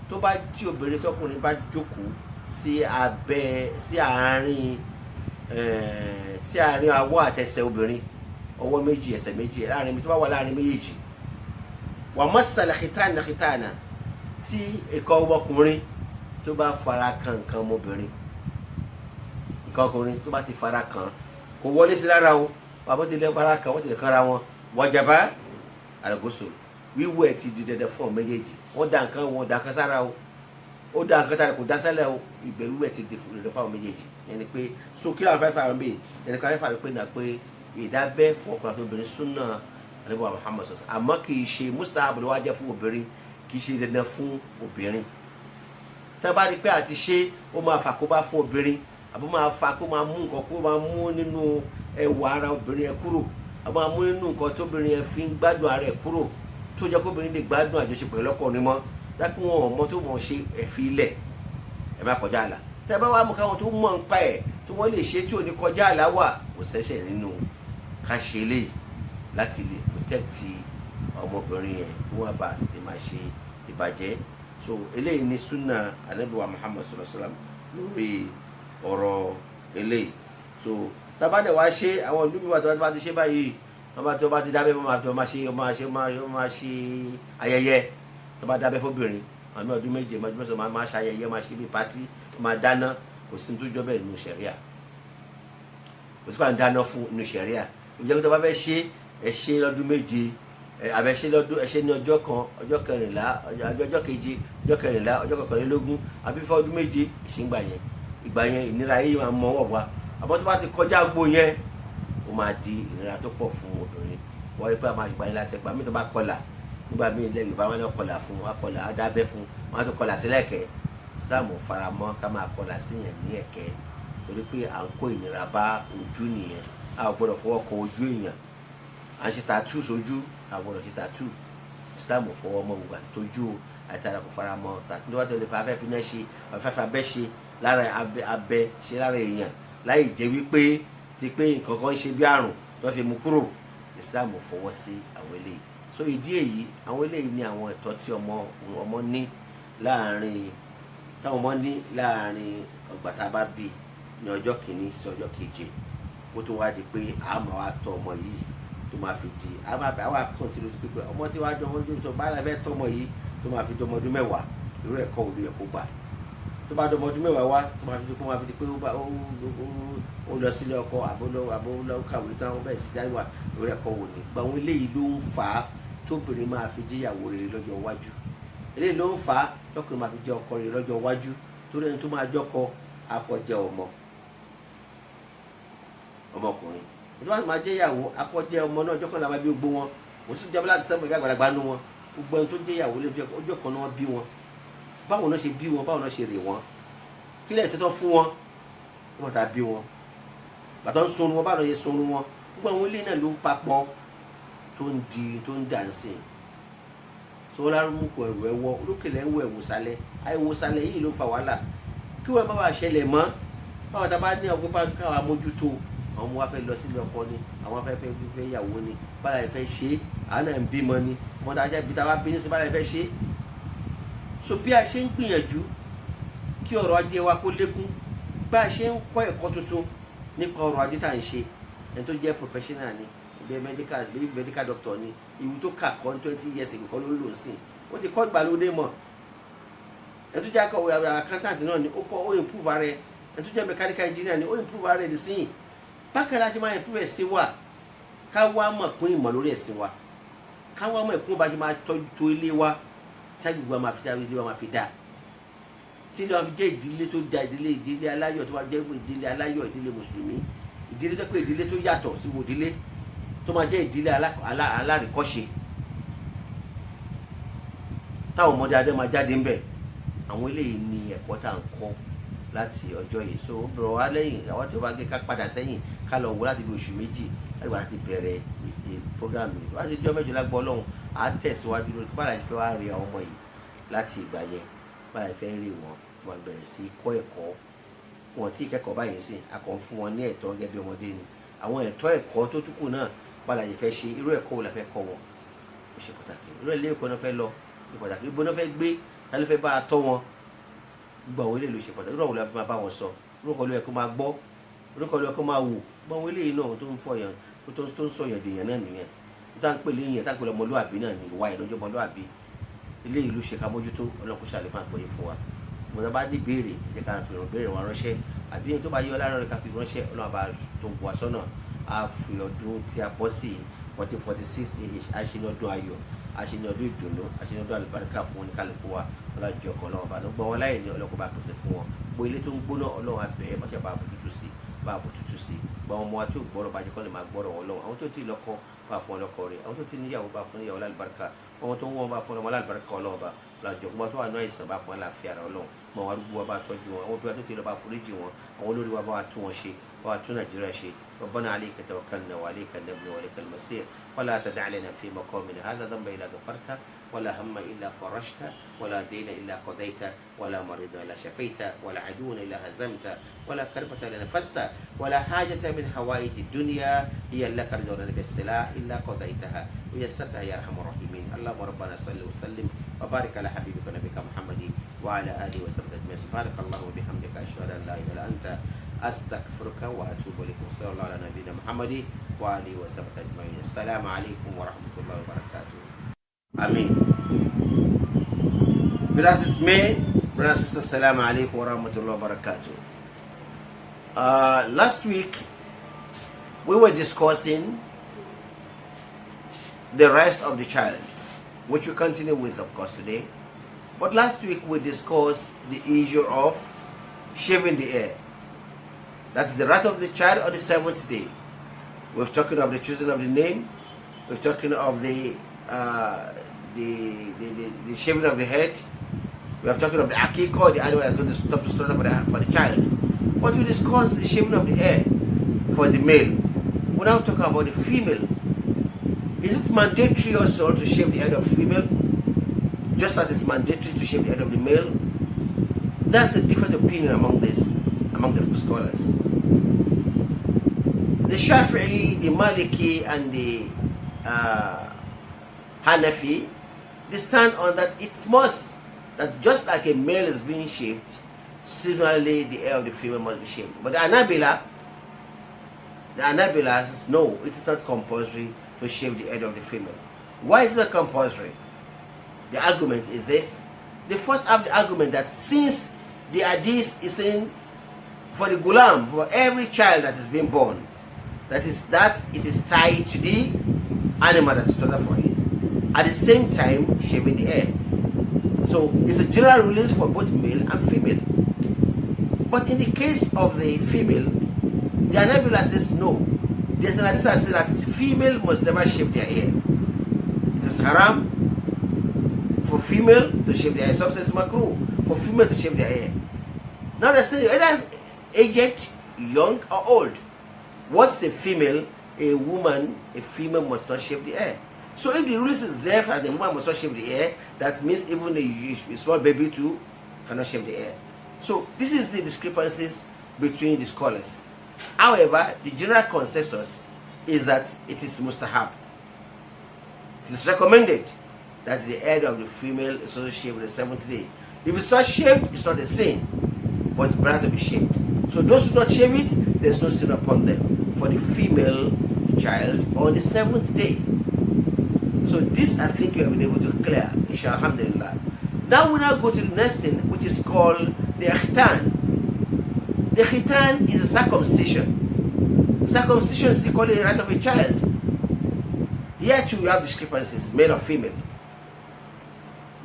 tó bá tí obìnrin tọkùnrin bá jókòó sí àárín awọ àtẹsẹ̀ obìnrin ọwọ́ méjì ẹsẹ̀ méjì láàrin ibi tó bá wà láàrin méjèèjì wa massal khitana tí ẹ̀kọ́ ọmọkùnrin tó bá fara kan nǹkan ọmọbìnrin nǹkan ọkùnrin tó bá ti fara kan kò wọlé sí lára o bàbá ti lè fara kan wọ́n ti lè kanra wọn wajaba al-ghusl, wíwẹ̀ ti di dandan fún ọmọ méjèèjì, wọ́n dá nǹkan sára o ó dá nǹkan sára kò dá sálẹ̀ o ìgbẹ́ wíwẹ̀ ti di dandan fún ọmọ méjèèjì ẹni pé so kí làwọn fẹ́ẹ́ fà wọn bẹ́ẹ̀ ẹni kan fẹ́ẹ́ fà pé náà pé ìdábẹ́ fún ọkùnrin àti obìnrin súnà Ànábì Muhammad sọ̀sọ̀ àmọ́ kì í ṣe mustahab ló wá jẹ́ fún obìnrin kì í ṣe dandan fún obìnrin tẹ́ bá rí pé àti ṣe ó máa fà kó bá fún obìnrin àbó máa fà kó máa mú nǹkan kó máa mú nínú ẹwà ara obìnrin yẹn kúrò àbó máa mú nínú nǹkan tó obìnrin yẹn fi ń gbádùn ara ẹ̀ kúrò tó jẹ́ kó obìnrin lè gbádùn àjọṣepọ̀ lọ́kùnrin mọ́ dákú wọn ọmọ tó mọ̀ ṣe ẹ̀fí ilẹ̀ ẹ̀ má kọjá àlà tẹ́ bá wà mú káwọn tó mọ̀ ń pa ẹ̀ tí wọ́n lè ṣe tí ò ní kọjá àlà wà kò ṣẹ̀ṣẹ̀ nínú ká ṣe eléyìí láti lè protect ọmọbìnrin yẹn kí wọ́n bá tètè máa ṣe ìbàjẹ́. So eléyìí ni sunna Ànábì wa Muhammad sallallahu alaihi wasallam lórí ọ̀rọ̀ eléyìí. So tabadẹ wá ṣe àwọn ìlú mi wà tó bá ti ṣe báyìí tó bá ti dábẹ́ máa ṣe ayẹyẹ tó bá dábẹ́ fóbìnrin àmì ọdún méje ọdún mẹ́sàn-án máa ṣe ayẹyẹ máa ṣe bí pátí máa dáná kò sí tó jọ bẹ́ẹ̀ nínú ṣẹ̀ríà kò sí pà ń dáná fún nínú ṣẹ̀ríà ìjọba tó bá fẹ́ ṣe ẹ ṣe lọ́dún méje àbẹ̀ṣe lọ́dún ẹ̀ṣẹ̀ ní ọjọ́ kan ọjọ́ kẹrìnlá ọjọ́ keje ọjọ́ kẹrìnlá ọjọ́ kọkànlélógún àbí fún ọdún méje ìṣìngbà yẹn ìgbà yẹn ìnira yìí máa mọ ọwọ́ wa àbọ̀ tó bá ti kọjá gbó yẹn ó máa di ìnira tó pọ̀ fún obìnrin wọ́n yẹ pé a máa gbà yín láṣẹ pa mí tó bá kọlà nígbà míì ilẹ̀ Yorùbá wọn lọ kọlà fún wọn kọlà adábẹ́ fún wọn tó kọlà sí lẹ́kẹ̀ẹ́ Islam faramọ́ ká máa kọlà sí yẹn ní ẹ̀kẹ́ torí pé à ń kó ìnira bá ojú nìyẹn a ò gbọ́dọ̀ fọwọ́ kan ojú èèyàn à ń ṣe tàtú sójú a gbọ́dọ̀ ṣe tàtú Islam fọwọ́ mọ́ gbogbo àtọ́jú àtàrà kò faramọ́ tàtú tó bá tẹ̀lé fún afẹ́fẹ́ náà ṣe afẹ́fẹ́ abẹ́ ṣe lára abẹ́ ṣe lára èèyàn láì jẹ́ wípé ti pé nǹkan kan ṣe bí àrùn tó fi mú kúrò Islam fọwọ́ sí àwọn eléyìí. So ìdí èyí àwọn eléyìí ní àwọn ẹ̀tọ́ tí ọmọ ní láàrin táwọn ọmọ ní láàrin ọgbà tá a bá bí ní ọjọ́ kìíní sí ọjọ́ keje kó tó wá di pé a máa wá tọ́ ọmọ yìí tó máa fi di àwa kọ́ńtínú sí pípẹ́ ọmọ tí wàá jọ ọmọ ojú tó bá rẹ̀ fẹ́ tọ́ ọmọ yìí tó máa fi di ọmọ ọdún mẹ́wàá irú ẹ̀kọ́ òbí ẹ̀ kó gbà tó bá di ọmọ ọdún mẹ́wàá wá tó máa fi di pé ó lọ sílé ọkọ àbólọ́ kàwé tán ó bẹ̀rẹ̀ sí dáwà irú ẹ̀kọ́ wò ní gba àwọn eléyìí ló ń fà á tóbìnrin máa fi jẹ́yàwó rere lọ́jọ́ iwájú eléyìí ló ń fà á tọkùnrin máa fi jẹ́ ọkọ rere lọ́jọ́ iwájú torí ẹni tó máa jọ́kọ akọjẹ́ ọmọkùnrin ètò bá ti máa jẹ́yàwó akọjẹ́ ọmọ náà ọjọ́ kan náà máa bí gbogbo wọn kò sí jẹ́ láti sẹ́mu ìgbà àgbàlagbà nú wọn gbogbo ẹni tó jẹ́yàwó lè jẹ́ ọjọ́ kan náà bí wọn báwo náà ṣe bí wọn báwo náà ṣe rè wọn kí lẹ́yìn tó tọ́ fún wọn wọ́n ta bí wọn bàtọ́ ń sunrun wọn báwo náà ṣe sunrun wọn gbogbo àwọn ilé náà ló ń papọ̀ tó ń dà ń sìn tó lárúmùkù ẹrù ẹwọ olókèlè ń wọ ẹwòsàlẹ̀ àìwòsàlẹ̀ yìí ló fa wàhálà kí wọn bá wà ṣẹlẹ̀ mọ́ báwọn tá a bá ní ọgbẹ́ bá káwọn amójútó àwọn ọmọ wa fẹ́ lọ sílé ọkọ ni àwọn fẹ́ yàwó ni bára ẹ fẹ́ ṣe àwọn náà ń bímọ ni wọn tá a jẹ́ ibi tá a bá bí ní sí bára ẹ fẹ́ ṣe. So bí a ṣe ń gbìyànjú kí ọrọ̀ ajé wa kó lékún bá a ṣe ń kọ́ ẹ̀kọ́ tuntun nípa ọrọ̀ ajé tá à ń ṣe ẹni tó jẹ́ professional ni bí medical doctor ni ìwé tó kà kọ́ 20 years ago kọ́ ló ń lò sí ó ti kọ́ ìgbàlódé mọ̀ ẹni tó jẹ́ akọ̀wé accountant náà ni ó improve ara ẹ̀ ẹni tó jẹ́ mechanical engineer ni ó improve ara ẹ̀ dì sí bákan láti máa improve ẹ̀sìn wa ká wá mọ̀ kún ìmọ̀ lórí ẹ̀sìn wa ká wá mọ̀ ìkún bá ṣe máa tọ́jú ilé wa tí àgbègbè wa máa fi dá ilé wa máa fi dá tí ilé wa fi jẹ́ ìdílé tó da ìdílé aláyọ̀ tó wá jẹ́ ìdílé aláyọ̀ ìdílé mùsùlùmí ìdílé tó pé ìdílé tó yàtọ̀ sí ìdílé tó máa jẹ́ ìdílé alárìkọ́ṣe táwọn ọmọdé adé máa jáde ń bẹ̀ àwọn eléyìí ni ẹ̀kọ́ tá à ń kọ́ láti ọjọ́ yìí. So bọ̀rọ̀ wá lẹ́yìn àwọn tó bá gé ká padà sẹ́yìn ká lọ wò láti bí oṣù méjì lágbà láti bẹ̀rẹ̀ program yìí wá sí jọ́ mẹ́jọ lágbọ́ ọlọ́run à á tẹ̀síwájú lórí kí bàlá ìfẹ́ wá rí àwọn ọmọ yìí láti ìgbà yẹn bàlá ìfẹ́ rí wọn wọn bẹ̀rẹ̀ sí kọ́ ẹ̀kọ́ wọn tí ìkẹ́kọ̀ọ́ báyìí sí akọ̀ fún wọn ní ẹ̀tọ́ gẹ́gẹ́ bí ọmọdé ni àwọn ẹ̀tọ́ ẹ̀kọ́ tó túkù náà bàlá ìfẹ́ ṣe irú ẹ̀kọ́ wo la fẹ́ kọ́ wọn ó ṣe pàtàkì irú ilé ẹ̀kọ́ náà fẹ́ lọ ṣe pàtàkì ibo náà fẹ́ gbé ta ló fẹ́ bá a tọ́ wọn gbogbo àwọn eléyìí ló ṣe pàtàkì irú àwọn olùyàwó máa bá wọn sọ orúkọ ló yẹ kó máa gbọ́ orúkọ ló yẹ kó máa wò gbogbo àwọn eléyìí náà tó ń fọyàn tó ń sọyàn dèèyàn náà nìyẹn tá ń pè léyìn tá ń pè ọmọlúwàbí náà ní ìwà ìlọ́jọ́ ọmọlúwàbí eléyìí ló ṣe ká mójútó ọlọ́kùn ṣàlẹ́ fún àgbọ̀yé fún wa mo tá bá ní béèrè jẹ́ ká fi ràn béèrè wa ránṣẹ́ àbí ẹni tó bá yẹ ọ lára rẹ ká fi ránṣẹ́ ọlọ́run bá tó bu àsọ́nà á fi ọdún tí a bọ́ sí 1446 àṣìní ọdún ayọ̀ àṣìní ọdún ìdùnnú àṣìní ọdún àlùbáríkà fún oníkálukú wa ọlọ́jọ́ kan lọ́wọ́ bá lọ́gbọ́n wọn láyé ní ọlọ́kùn bá pèsè fún wọn gbogbo ilé tó ń gbóná ọlọ́run abẹ́ mọ́ṣẹ́ bá bójútó sí bá bójútó sí gbọ́n ọmọ wa tó gbọ́rọ̀ bá jẹ́ kọ́ lè máa gbọ́rọ̀ wọn lọ́wọ́ àwọn tó ti lọ́kọ bá fún ọlọ́kọ rẹ̀ àwọn tó ti níyàwó bá fún níyàwó lálùbáríkà àwọn tó ń wọ́n bá fún ọmọ lálùbáríkà ọlọ́run bá lọ́jọ́ gbọ́n tó wà ní àìsàn bá fún àlàáfíà rẹ̀ ọlọ́run mọ̀ wá rúgbó wa bá tọ́jú wọn, àwọn òbí wa tó ti lọ bá foríjì wọn, àwọn olórí wa bá wa tún wọn ṣe, bá wa tún Nàìjíríà ṣe. ربنا عليك توكلنا وعليك النبي وإليك المصير ولا تدع لنا في مقامنا هذا ذنبا إلا غفرته ولا هم إلا فرجته ولا دين إلا قضيته ولا مريض إلا شفيته ولا عدو إلا هزمته ولا كربة إلا نفسته ولا حاجة من حوائج الدنيا هي لك رجونا بالسلاح إلا قضيتها ويسرتها يا أرحم الراحمين. اللهم ربنا صل وسلم وبارك على حبيبك ونبيك محمد وعلى آله وصحبه أجمعين. سبحانك اللهم وبحمدك أشهد أن لا إله إلا أنت أستغفرك وأتوب إليك. وصلى الله على نبينا محمد وآله وصحبه أجمعين. السلام عليكم ورحمة الله وبركاته. آمين. Brothers and sisters, Assalamu alaikum wa rahmatullahi wa barakatuh. Last week we were discussing the rights of the child, which we continue with, of course, today. But last week we discussed the issue of shaving the hair. That's the right of the child on the 7th day. We're talking of the choosing of the name. We're talking of the shaving of the head. We are talking of the akiko, the animal that's going to stop the slaughter for the child. But we discussed the shaving of the hair for the male. We're now talking about the female. Is it mandatory also to shave the head of female, just as it's mandatory to shave the head of the male? That's a different opinion among the scholars. The Shafi'i, the Maliki, and the Hanafi, they stand on that it must, that just like a male is being shaved, similarly the hair of the female must be shaved. But the Hanabila says no, it is not compulsory to shave the head of the female. Why is it not compulsory? The argument is this. They first have the argument that since the hadith is saying for the gulam, for every child that is being born, that it is tied to the animal that is slaughtered for it. At the same time, shaving the hair. So it's a general ruling for both male and female. But in the case of the female, the Hanabila says no. There's an hadith that says that female must never shave their hair. It is haram for female to shave their hair. Some says makruh for female to shave their hair. Now they say either aged, young or old. Once a female, a female must not shave the hair. So if the rule is there that the woman must not shave the hair, that means even a small baby too cannot shave the hair. So this is the discrepancies between the scholars. However, the general consensus is that it is mustahab. It is recommended that the head of the female is also shaved on the 7th day. If it's not shaved, it's not a sin, but it's better to be shaved. So those who do not shave it, there's no sin upon them for the female child on the 7th day. So this, I think, you have been able to clear, inshallah, alhamdulillah. Now we now go to the next thing, which is called the khitan. The khitan is a circumcision. Circumcision is equally a right of a child. Here too you have discrepancies, male or female.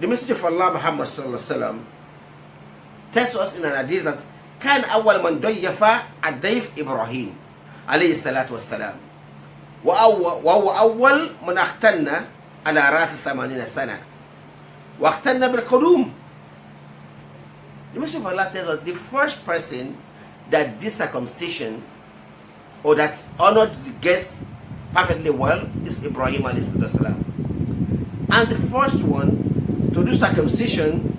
The Messenger of Allah Muhammad sallallahu alaihi wasallam tells us in an hadith that كان أول من ضيف الضيف إبراهيم عليه الصلاة والسلام وهو أول من اختن على رأس 80 سنة واختن بالقدوم. The Messenger of Allah tells us the first person that did circumcision or that honored the guest perfectly well is Ibrahim alayhi salam. And the first one to do circumcision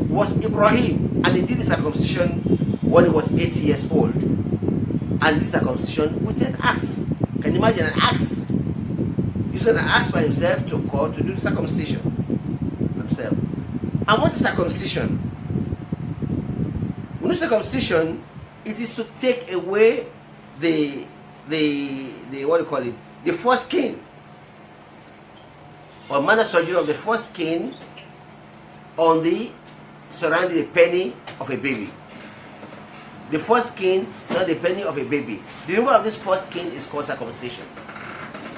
was Ibrahim, and he did the circumcision when he was 80 years old, and this circumcision with an axe. Can you imagine an axe? Using an axe by himself to do the circumcision himself. And what is circumcision? When you circumcision, it is to take away the what do you call it? The foreskin, or minor surgery of the foreskin on the surrounding the penny of a baby. The foreskin surrounding the penny of a baby. The removal of this foreskin is called circumcision.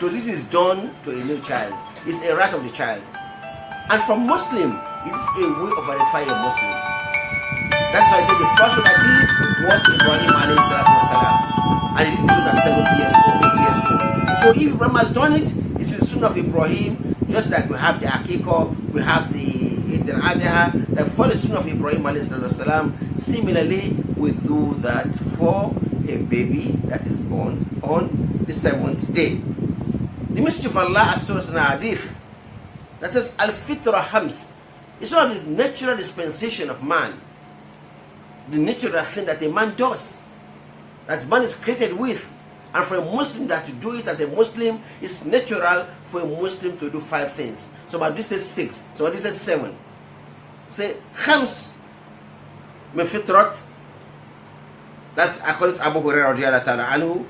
So this is done to a new child. It's a right of the child. And for Muslim, it is a way of identifying a Muslim. That's why I said the first one that did it was Ibrahim alayhi salatu wasalam. And he did it soon at 70 years old, 80 years old. So if Ibrahim has done it, it's the son of Ibrahim, just like we have the Akiko, we have the al-Adha, that follow the sunnah of Ibrahim alayhi salam. Similarly, we do that for a baby that is born on the 7th day. The Messenger of Allah has told us in a hadith that says, Al-Fitra Hams. It's not the natural dispensation of man, the natural thing that a man does, that man is created with. And for a Muslim that to do it as a Muslim, it's natural for a Muslim to do 5 things. Somebody says 6, somebody says 7. Say, Khams min fitrat. That's according to Abu Hurairah radiyallahu ta'ala anhu.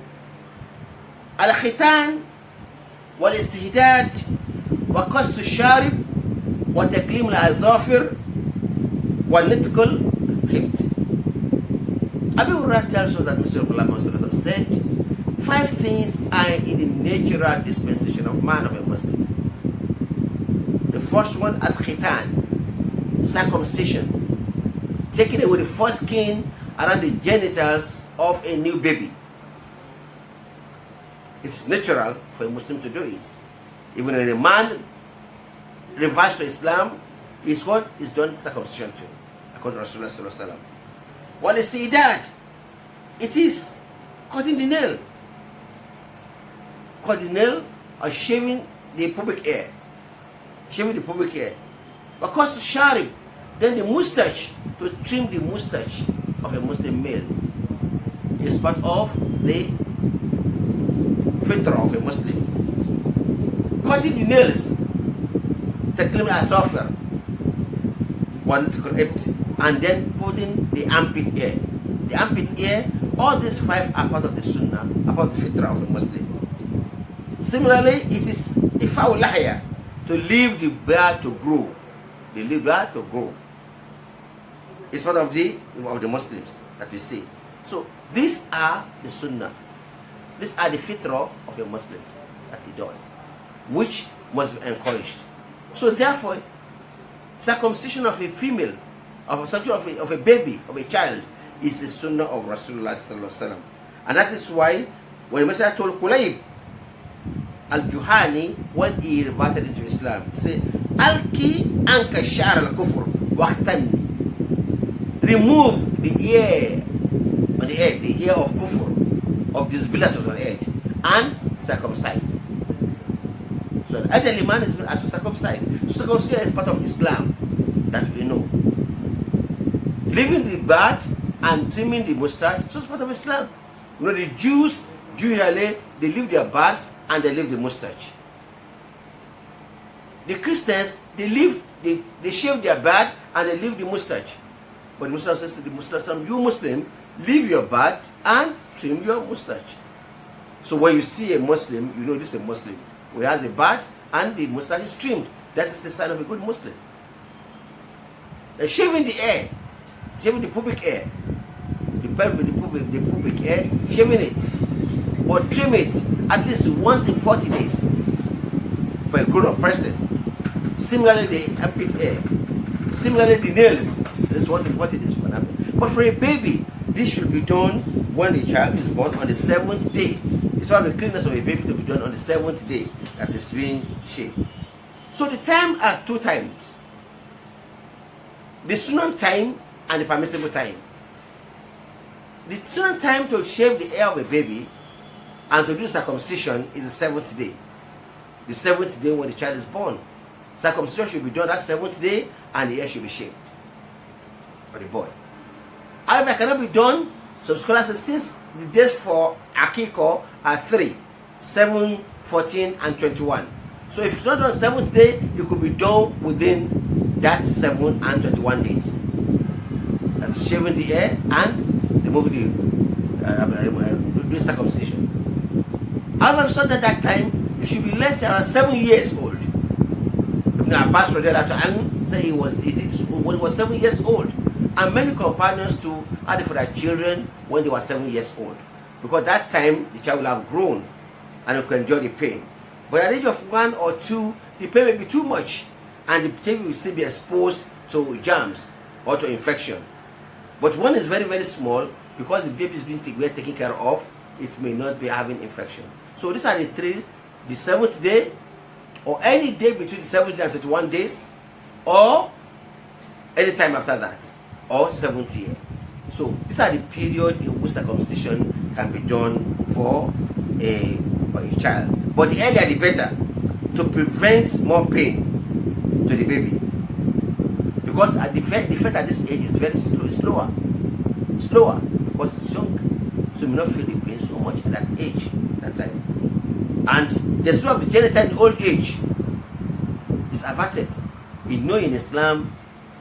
Al-khitan wal-istihdad wa qasdu sharib wa taklim al-azafir wa nitqul khibt. Abu Hurairah tells us that Messenger of Allah said, 5 things are in the natural dispensation of man, of a Muslim. The first one is khitan, circumcision, taking away the foreskin around the genitals of a new baby. It's natural for a Muslim to do it. Even when a man reverts to Islam, is what is done circumcision to, according to Rasulullah sallallahu alaihi wasallam. What is that? It is cutting the nail. Cut the nail or shaving the pubic hair. Shaving the pubic hair. Because sharib, then the mustache, to trim the mustache of a Muslim male is part of the fitra of a Muslim. Cutting the nails, taklim al-asafir, and then putting the armpit hair. The armpit hair, all these 5 are part of the sunnah, are part of the fitra of a Muslim. Similarly, it is ifa'ul lahya, to leave the beard to grow. The beard to grow. It's part of the Muslims that we see. So these are the sunnah. These are the fitrah of a Muslim that he does, which must be encouraged. So therefore, circumcision of a female, of a baby, of a child, is the sunnah of Rasulullah sallallahu alaihi wasallam. And that is why when the Messenger told Kulayb al-Juhani, when he reverted into Islam, he said, Alki anka sha'ar al-kufr waqtan. Remove the ear on the head, the ear of kufr, of disbelief on the head, and circumcise. So an elderly man is asked to circumcise. So circumcision is part of Islam that we know. Leaving the beard and trimming the mustache, so it's part of Islam. You know, the Jews, usually, they leave their beards and they leave the mustache. The Christians, they shave their beard and they leave the mustache. But the Muslim says to the Muslim, you Muslim, leave your beard and trim your mustache. So when you see a Muslim, you know this is a Muslim who has a beard and the mustache is trimmed. That is the sign of a good Muslim. Now, shaving the hair, shaving the pubic hair, the pubic hair, shaving it or trim it at least once in 40 days for a grown-up person. Similarly, the armpit hair, similarly the nails, this once in 40 days for an. But for a baby, this should be done when the child is born on the 7th day. It's part of the cleanness of a baby to be done on the 7th day that is being shaved. So the time are 2 times: the sunnah time and the permissible time. The sunnah time to shave the hair of a baby and to do circumcision is the 7th day. The 7th day when the child is born. Circumcision should be done that 7th day and the hair should be shaved for the boy. However, it cannot be done. Some scholars say since the days for Akiko are 3, 7, 14, and 21. So if it's not done 7th day, it could be done within that 7 and 21 days. That's shaving the hair and removing the circumcision. However, so at that time, you should be left around 7 years old. Ibn Abbas said he did when he was 7 years old. And many companions too had it for their children when they were 7 years old. Because that time the child will have grown and will enjoy the pain. But at the age of 1 or 2, the pain may be too much and the baby will still be exposed to germs or to infection. But when it's very, very small, because the baby is being taken care of, it may not be having infection. So these are the 3: the 7th day, or any day between the 7th day and 21 days, or anytime after that, or 7th year. So these are the period in which circumcision can be done for a child. But the earlier the better, to prevent more pain to the baby. Because at the effect at this age is very slower because it's young. So you may not feel the pain so much at that age, that time. And the spread of the genital in old age is averted. We know in Islam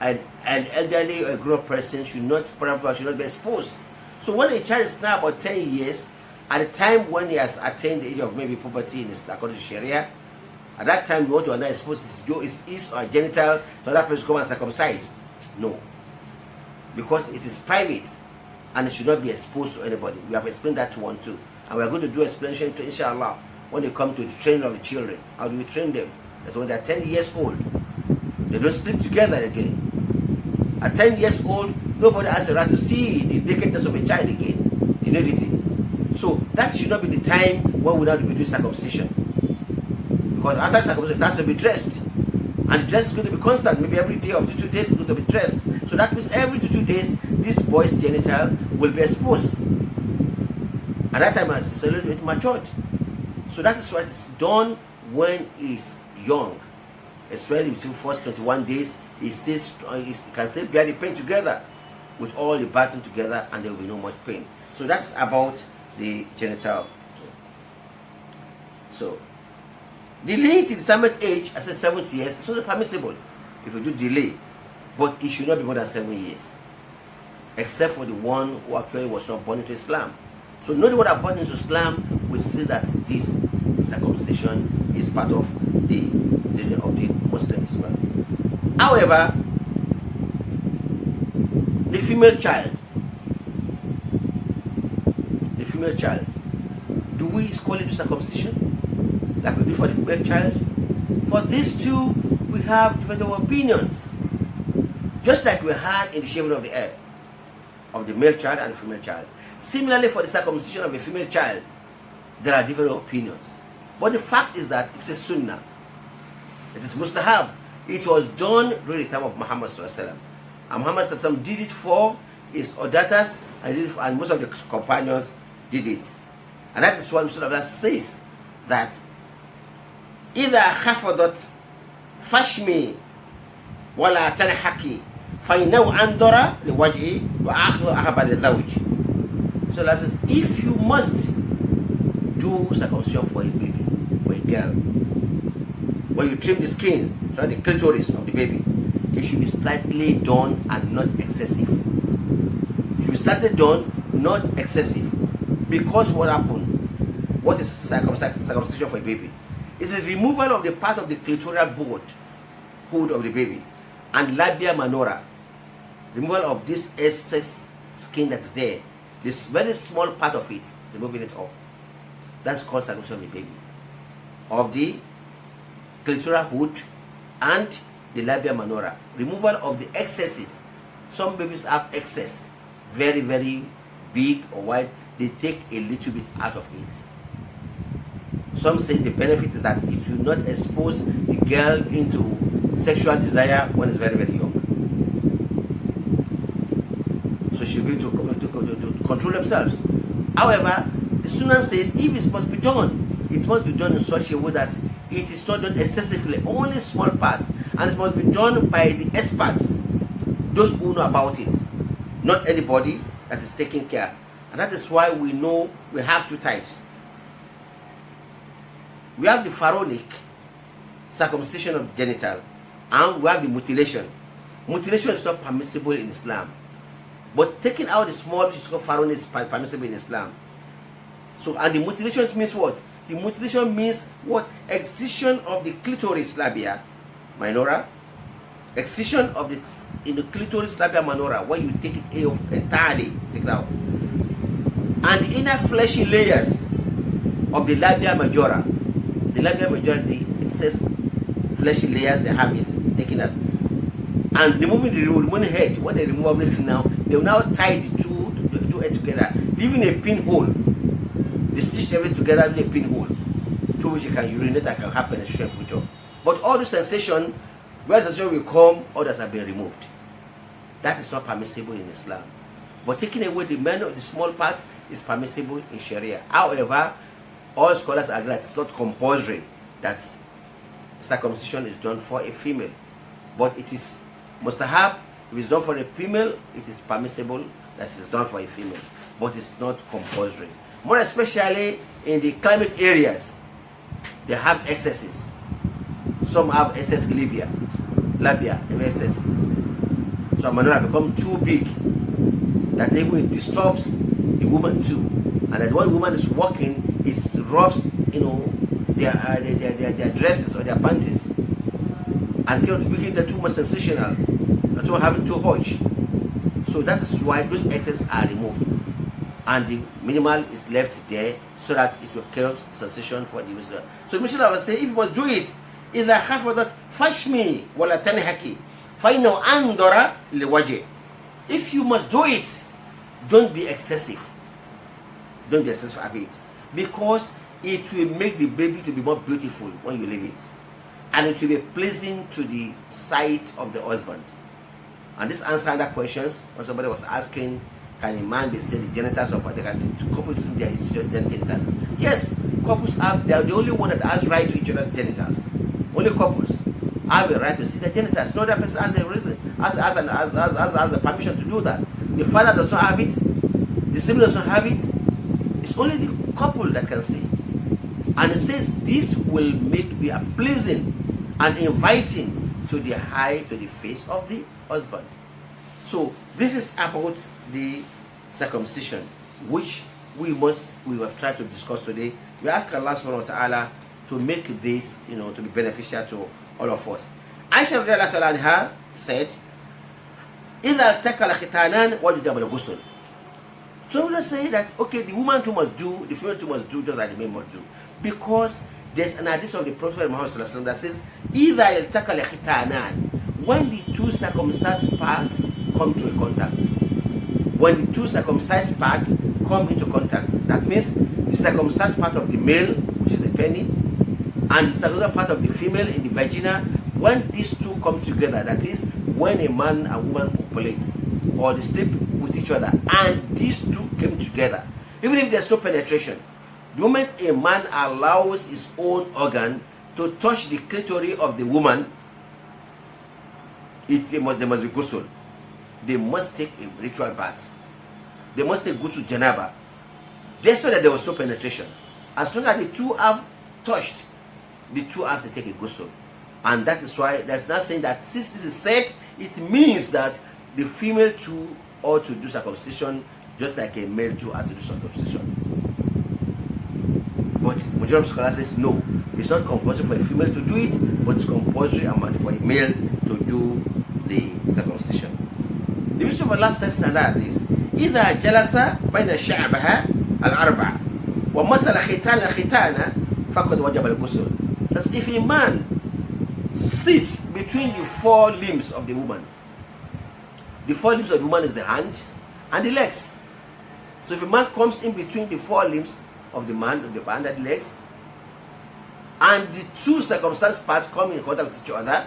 an elderly or a grown person should not be exposed. So when a child is now about 10 years, at the time when he has attained the age of maybe puberty in Islam, according to Sharia, at that time you want to not expose his or genital to other person come and circumcise. No. Because it is private and it should not be exposed to anybody. We have explained that one too. And we are going to do explanation to inshallah when they come to the training of the children. How do we train them? That when they are 10 years old, they don't sleep together again. At 10 years old, nobody has a right to see the nakedness of a child again, the nudity. So that should not be the time when we now be doing circumcision. Because after circumcision, it has to be dressed. And the dress is going to be constant. Maybe every day of 2 days is going to be dressed. So that means every 2 days, this boy's genital will be exposed. At that time, it's a little bit matured. So that is why it's done when he's young. Especially between first 21 days, he can still bear the pain together with all the bathing together, and there will be no much pain. So that's about the genital. So delaying till the 7th age, I said 7 years, it's also permissible if you do delay, but it should not be more than 7 years, except for the one who actually was not born into Islam. So nobody who are born into Islam will see that this circumcision is part of the religion of the Muslims. However, the female child, do we call it circumcision like we do for the female child? For these two, we have different opinions. Just like we had in the shaving of the head of the male child and the female child. Similarly, for the circumcision of a female child, there are different opinions. But the fact is that it's a sunnah. It is mustahab. It was done during the time of Muhammad sallallahu alaihi wasallam. And Muhammad sallallahu alaihi wasallam did it for his daughters, and most of the companions did it. And that is what Muhammad says, that إِذَا خَفَضَتْ فَشْمِي وَلَا تَنْحَكِي فَإِنَّهُ أَنْظَرَ لِوَجْهِ وَأَخْذُ أَحَبَ لِلزَّوْجِ. So Allah says, if you must do circumcision for a baby, for a girl, when you trim the skin, trim the clitoris of the baby, it should be slightly done and not excessive. It should be slightly done, not excessive. Because what happened? What is circumcision for a baby? It's a removal of the part of the clitoral hood of the baby, and labia minora, removal of this excess skin that's there, this very small part of it, removing it off. That's called circumcision of the baby, of the clitoral hood and the labia minora, removal of the excesses. Some babies have excess, very very big or wide. They take a little bit out of it. Some say the benefit is that it will not expose the girl into sexual desire when it's very very young. So she'll be able to control themselves. However, the Sunnah says if it must be done, it must be done in such a way that it is not done excessively, only small parts, and it must be done by the experts, those who know about it, not anybody that is taking care. And that is why we know we have two types. We have the pharaonic circumcision of genital, and we have the mutilation. Mutilation is not permissible in Islam, but taking out the small, which is called pharaonic, is permissible in Islam. So, and the mutilation means what? The mutilation means what? Excision of the clitoris labia minora, excision of the clitoris labia minora, when you take it off entirely, take it out, and the inner fleshy layers of the labia majora. The labia majora, the excess fleshy layers, they have it taken out, and removing the head. When they remove everything now, they will now tie the two heads together, leaving a pinhole. They stitch everything together in a pinhole, through which you can urinate and can happen in the future. But all the sensation, where the sensation will come, others have been removed. that is not permissible in Islam. But taking away the small part is permissible in Sharia. However, all scholars agree that it's not compulsory that circumcision is done for a female, but it is mustahab. If it's done for a female, it is permissible that it's done for a female, but it's not compulsory. More especially in the climate areas, they have excesses. Some have excess labia, excess. So manure become too big that even it disturbs the woman too, and that one woman is walking, it rubs, their dresses or their panties, and cannot begin the too much sensational, and too having too much. So that is why those excesses are removed, and the minimal is left there, so that it will create sensation for the user. So the Mishnah will say, if you must do it, إذا خفضت فشمي ولا تنهكي فإنه أنظر لوجه. If you must do it, don't be excessive. Don't be excessive of it, because it will make the baby to be more beautiful when you leave it, and it will be pleasing to the sight of the husband. And this answers other questions when somebody was asking, can a man be seen the genitals of other? Can the couples see their genitals? Yes, couples have. They are the only one that has right to each other's genitals. Only couples have a right to see their genitals. No other person has a reason, has a permission to do that. The father does not have it. The sibling does not have it. It's only the couple that can see. And it says this will be a pleasing and inviting to the eye, to the face of the husband. So this is about the circumcision, which we have tried to discuss today. We ask Allah subhanahu wa ta'ala to make this, to be beneficial to all of us. Aisha radiallahu anha said, إِذَا الْتَقَى الْخِتَانَانِ وَجُدَ الْغُسْلُ. So let's say that, okay, the woman too must do, the female too must do, just like the man must do. Because there's an hadith of the Prophet Muhammad that says, إِذَا الْتَقَى الْخِتَانَانِ, when the two circumcised parts come to a contact. When the two circumcised parts come into contact, that means the circumcised part of the male, which is the penny, and the circumcised part of the female in the vagina, when these two come together, that is, when a man and woman copulate, or they sleep with each other, and these two came together, even if there's no penetration, the moment a man allows his own organ to touch the clitoris of the woman, there must be ghusl. They must take a ritual bath. They must take ghusl janaba, despite that there was no penetration. As long as the two have touched, the two have to take a ghusl. And that is why that's not saying that since this is said, it means that the female too ought to do circumcision just like a male too has to do circumcision. But majority of scholars says no, it's not compulsory for a female to do it, but it's compulsory for a male to do the circumcision. The Messenger of Allah says that is إذا جلس بين شعبها الأربعة ومسل ختان ختانة فقد وجب الغسل. That's if a man sits between the four limbs of the woman. The four limbs of the woman is the hand and the legs. So if a man comes in between the four limbs of the man, of the hand and the legs, and the two circumcised parts come in contact with each other,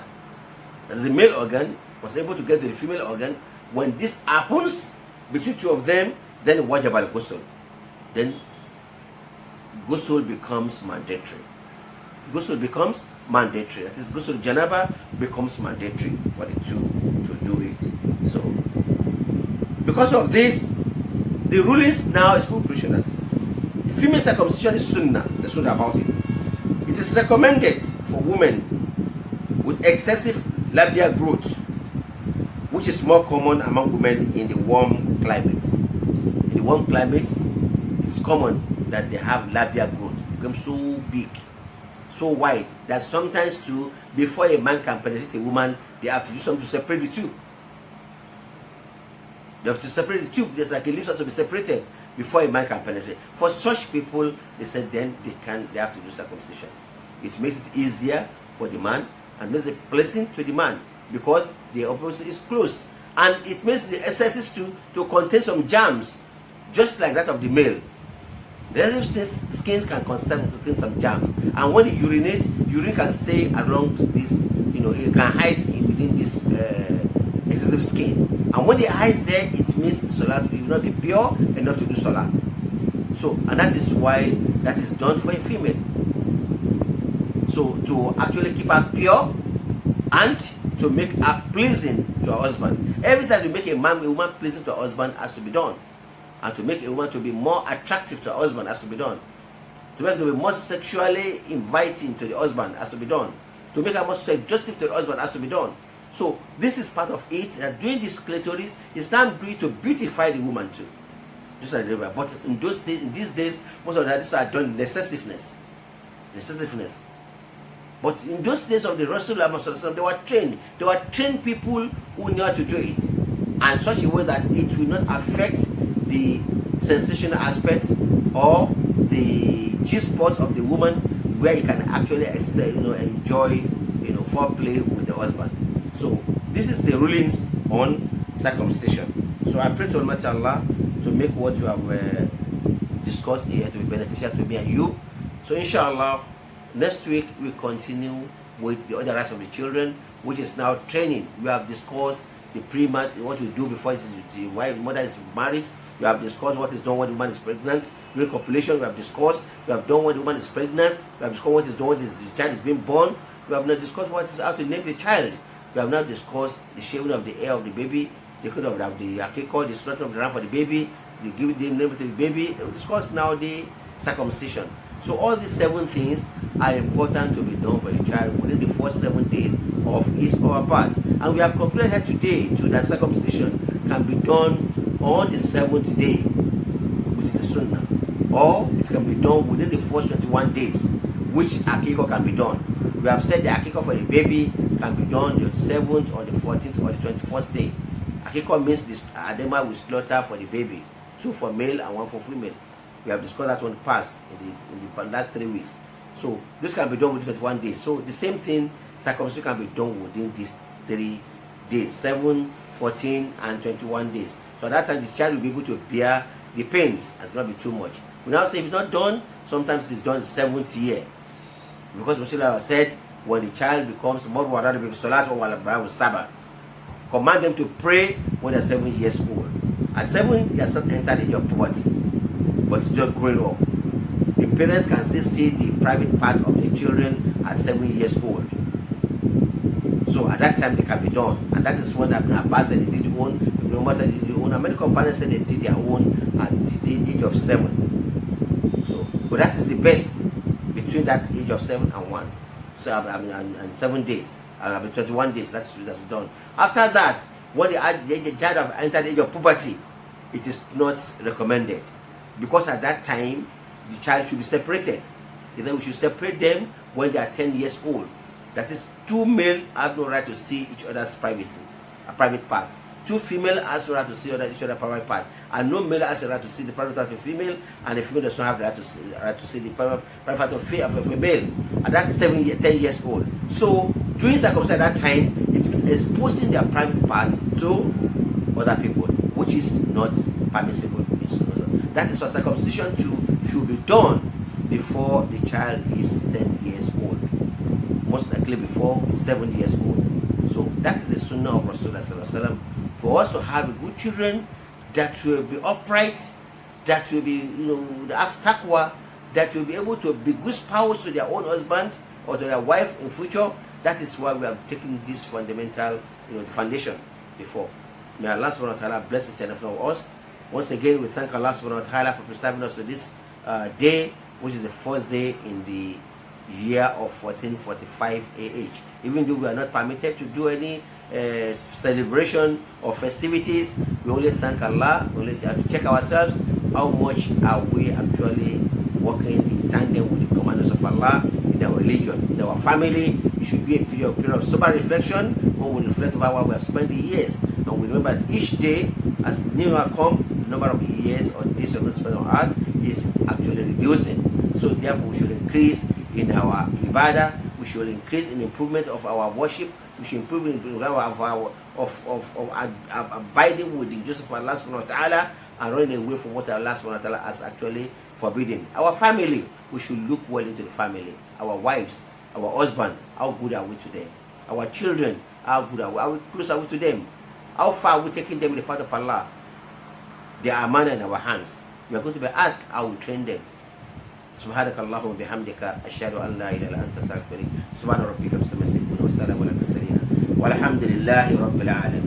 as the male organ was able to get to the female organ, when this happens between two of them, then wajib al-ghusl. Then ghusl becomes mandatory. Ghusl becomes mandatory. That is, ghusl janaba becomes mandatory for the two to do it. So, because of this, the rulings now is conclusion that female circumcision is sunnah. The sunnah about it. It is recommended for women with excessive labia growth, which is more common among women in the warm climates. In the warm climates, it's common that they have labia growth. It becomes so big, so wide, that sometimes too, before a man can penetrate a woman, they have to do something to separate the two. They have to separate the two. There's like a lips has to be separated before a man can penetrate. For such people, they said then they have to do circumcision. It makes it easier for the man and makes it pleasant to the man because the opposite is closed. And it makes the excesses to contain some germs, just like that of the male. The skins can contain some germs, and when you urinate, urine can stay around this, it can hide within this excessive skin. And when the eye is there, it means salat will not be pure enough to do salat. So, and that is why that is done for a female. So, to actually keep her pure and to make her pleasing to her husband. Every time you make a woman pleasing to her husband has to be done. And to make a woman to be more attractive to her husband has to be done. To make her to be more sexually inviting to the husband has to be done. To make her more suggestive to the husband has to be done. So this is part of it. And doing this clitoris is not doing to beautify the woman too. Just like the but in those days, in these days, most of that is done necessiveness. But in those days of the Rasulullah, they were trained. They were trained people who knew how to do it, and such a way that it will not affect the sensational aspect or the G-spot of the woman, where you can actually enjoy foreplay with the husband. So this is the rulings on circumcision. So I pray to Almighty Allah to make what you have discussed here to be beneficial to me and you. So inshallah, next week we continue with the other rights of the children, which is now training. We have discussed the pre-mat, what we do before the mother is married. We have discussed what is done when the woman is pregnant. During copulation, we have discussed. We have done when the woman is pregnant. We have discussed what is done when the child is being born. We have not discussed what is how to name the child. We have not discussed the shaving of the hair of the baby, the cutting of the akiko, the slaughtering of the ram for the baby, the giving the name to the baby. We have discussed now the circumcision. So all these 7 things are important to be done for the child within the first 7 days of his or her birth. And we have concluded here today too that circumcision can be done on the 7th day, which is the sunnah, or it can be done within the first 21 days, which akiko can be done. We have said the akiko for the baby can be done the 7th or the 14th or the 21st day. Akiko means this adema will slaughter for the baby, 2 for male and 1 for female. We have discussed that one past in the last 3 weeks. So this can be done within 21 days. So the same thing, circumcision can be done within these 3 days, 7, 14, and 21 days. So at that time the child will be able to bear the pains and not be too much. We now say if it's not done, sometimes it's done the 7th year. Because Rasulullah said, when the child becomes command them to pray when they're 7 years old. At 7, they have not entered the age of puberty, but it's just growing up. The parents can still see the private part of their children at 7 years old. So at that time they can be done, and that is when Ibn Abbas said they did their own, Ibn Umar said they did their own, and many companions said they did their own at the age of 7. So, but that is the best between that age of 7 and 1. So and 7 days, 21 days. That's done. After that, when the child have entered the age of puberty, it is not recommended, because at that time the child should be separated. And then we should separate them when they are 10 years old. That is, 2 male have no right to see each other's privacy, a private part. 2 female has no right to see each other's private part, and no male has the right to see the private part of a female, and a female does not have the right to see the private part of a male. And that's 10 years old. So during circumcision at that time, it means exposing their private part to other people, which is not permissible. That is why circumcision should be done before the child is 10 years old. Most likely before 7 years old. So that is the sunnah of Rasulullah, for us to have good children that will be upright, that will be have taqwa, that will be able to be good spouse to their own husband or to their wife in future. That is why we have taken this fundamental foundation before. May Allah subhanahu wa ta'ala bless each and every one of us. Once again, we thank Allah subhanahu wa ta'ala for preserving us to this day, which is the first day in the year of 1445 AH. Even though we are not permitted to do any celebration or festivities, we only thank Allah. We only have to check ourselves how much are we actually working in tandem with the commandments of Allah in our religion, in our family. It should be a period of sober reflection when we reflect over what we have spent the years, and we remember that each day as new year come, the number of years or days we are going to spend on earth is actually reducing. So therefore we should increase in our ibadah, we should increase in improvement of our worship, we should improve in abiding with the justice of Allah subhanahu wa ta'ala and running away from what Allah subhanahu wa ta'ala has actually forbidden. Our family, we should look well into the family. Our wives, our husband, how good are we to them? Our children, how good are we close are we to them? How far are we taking them in the path of Allah? They are manna in our hands. We are going to be asked how we train them. سبحانك اللهم وبحمدك أشهد أن لا إله إلا أنت أستغفرك سبحان ربك رب العزة عما يصفون وسلام على المرسلين والحمد لله رب العالمين.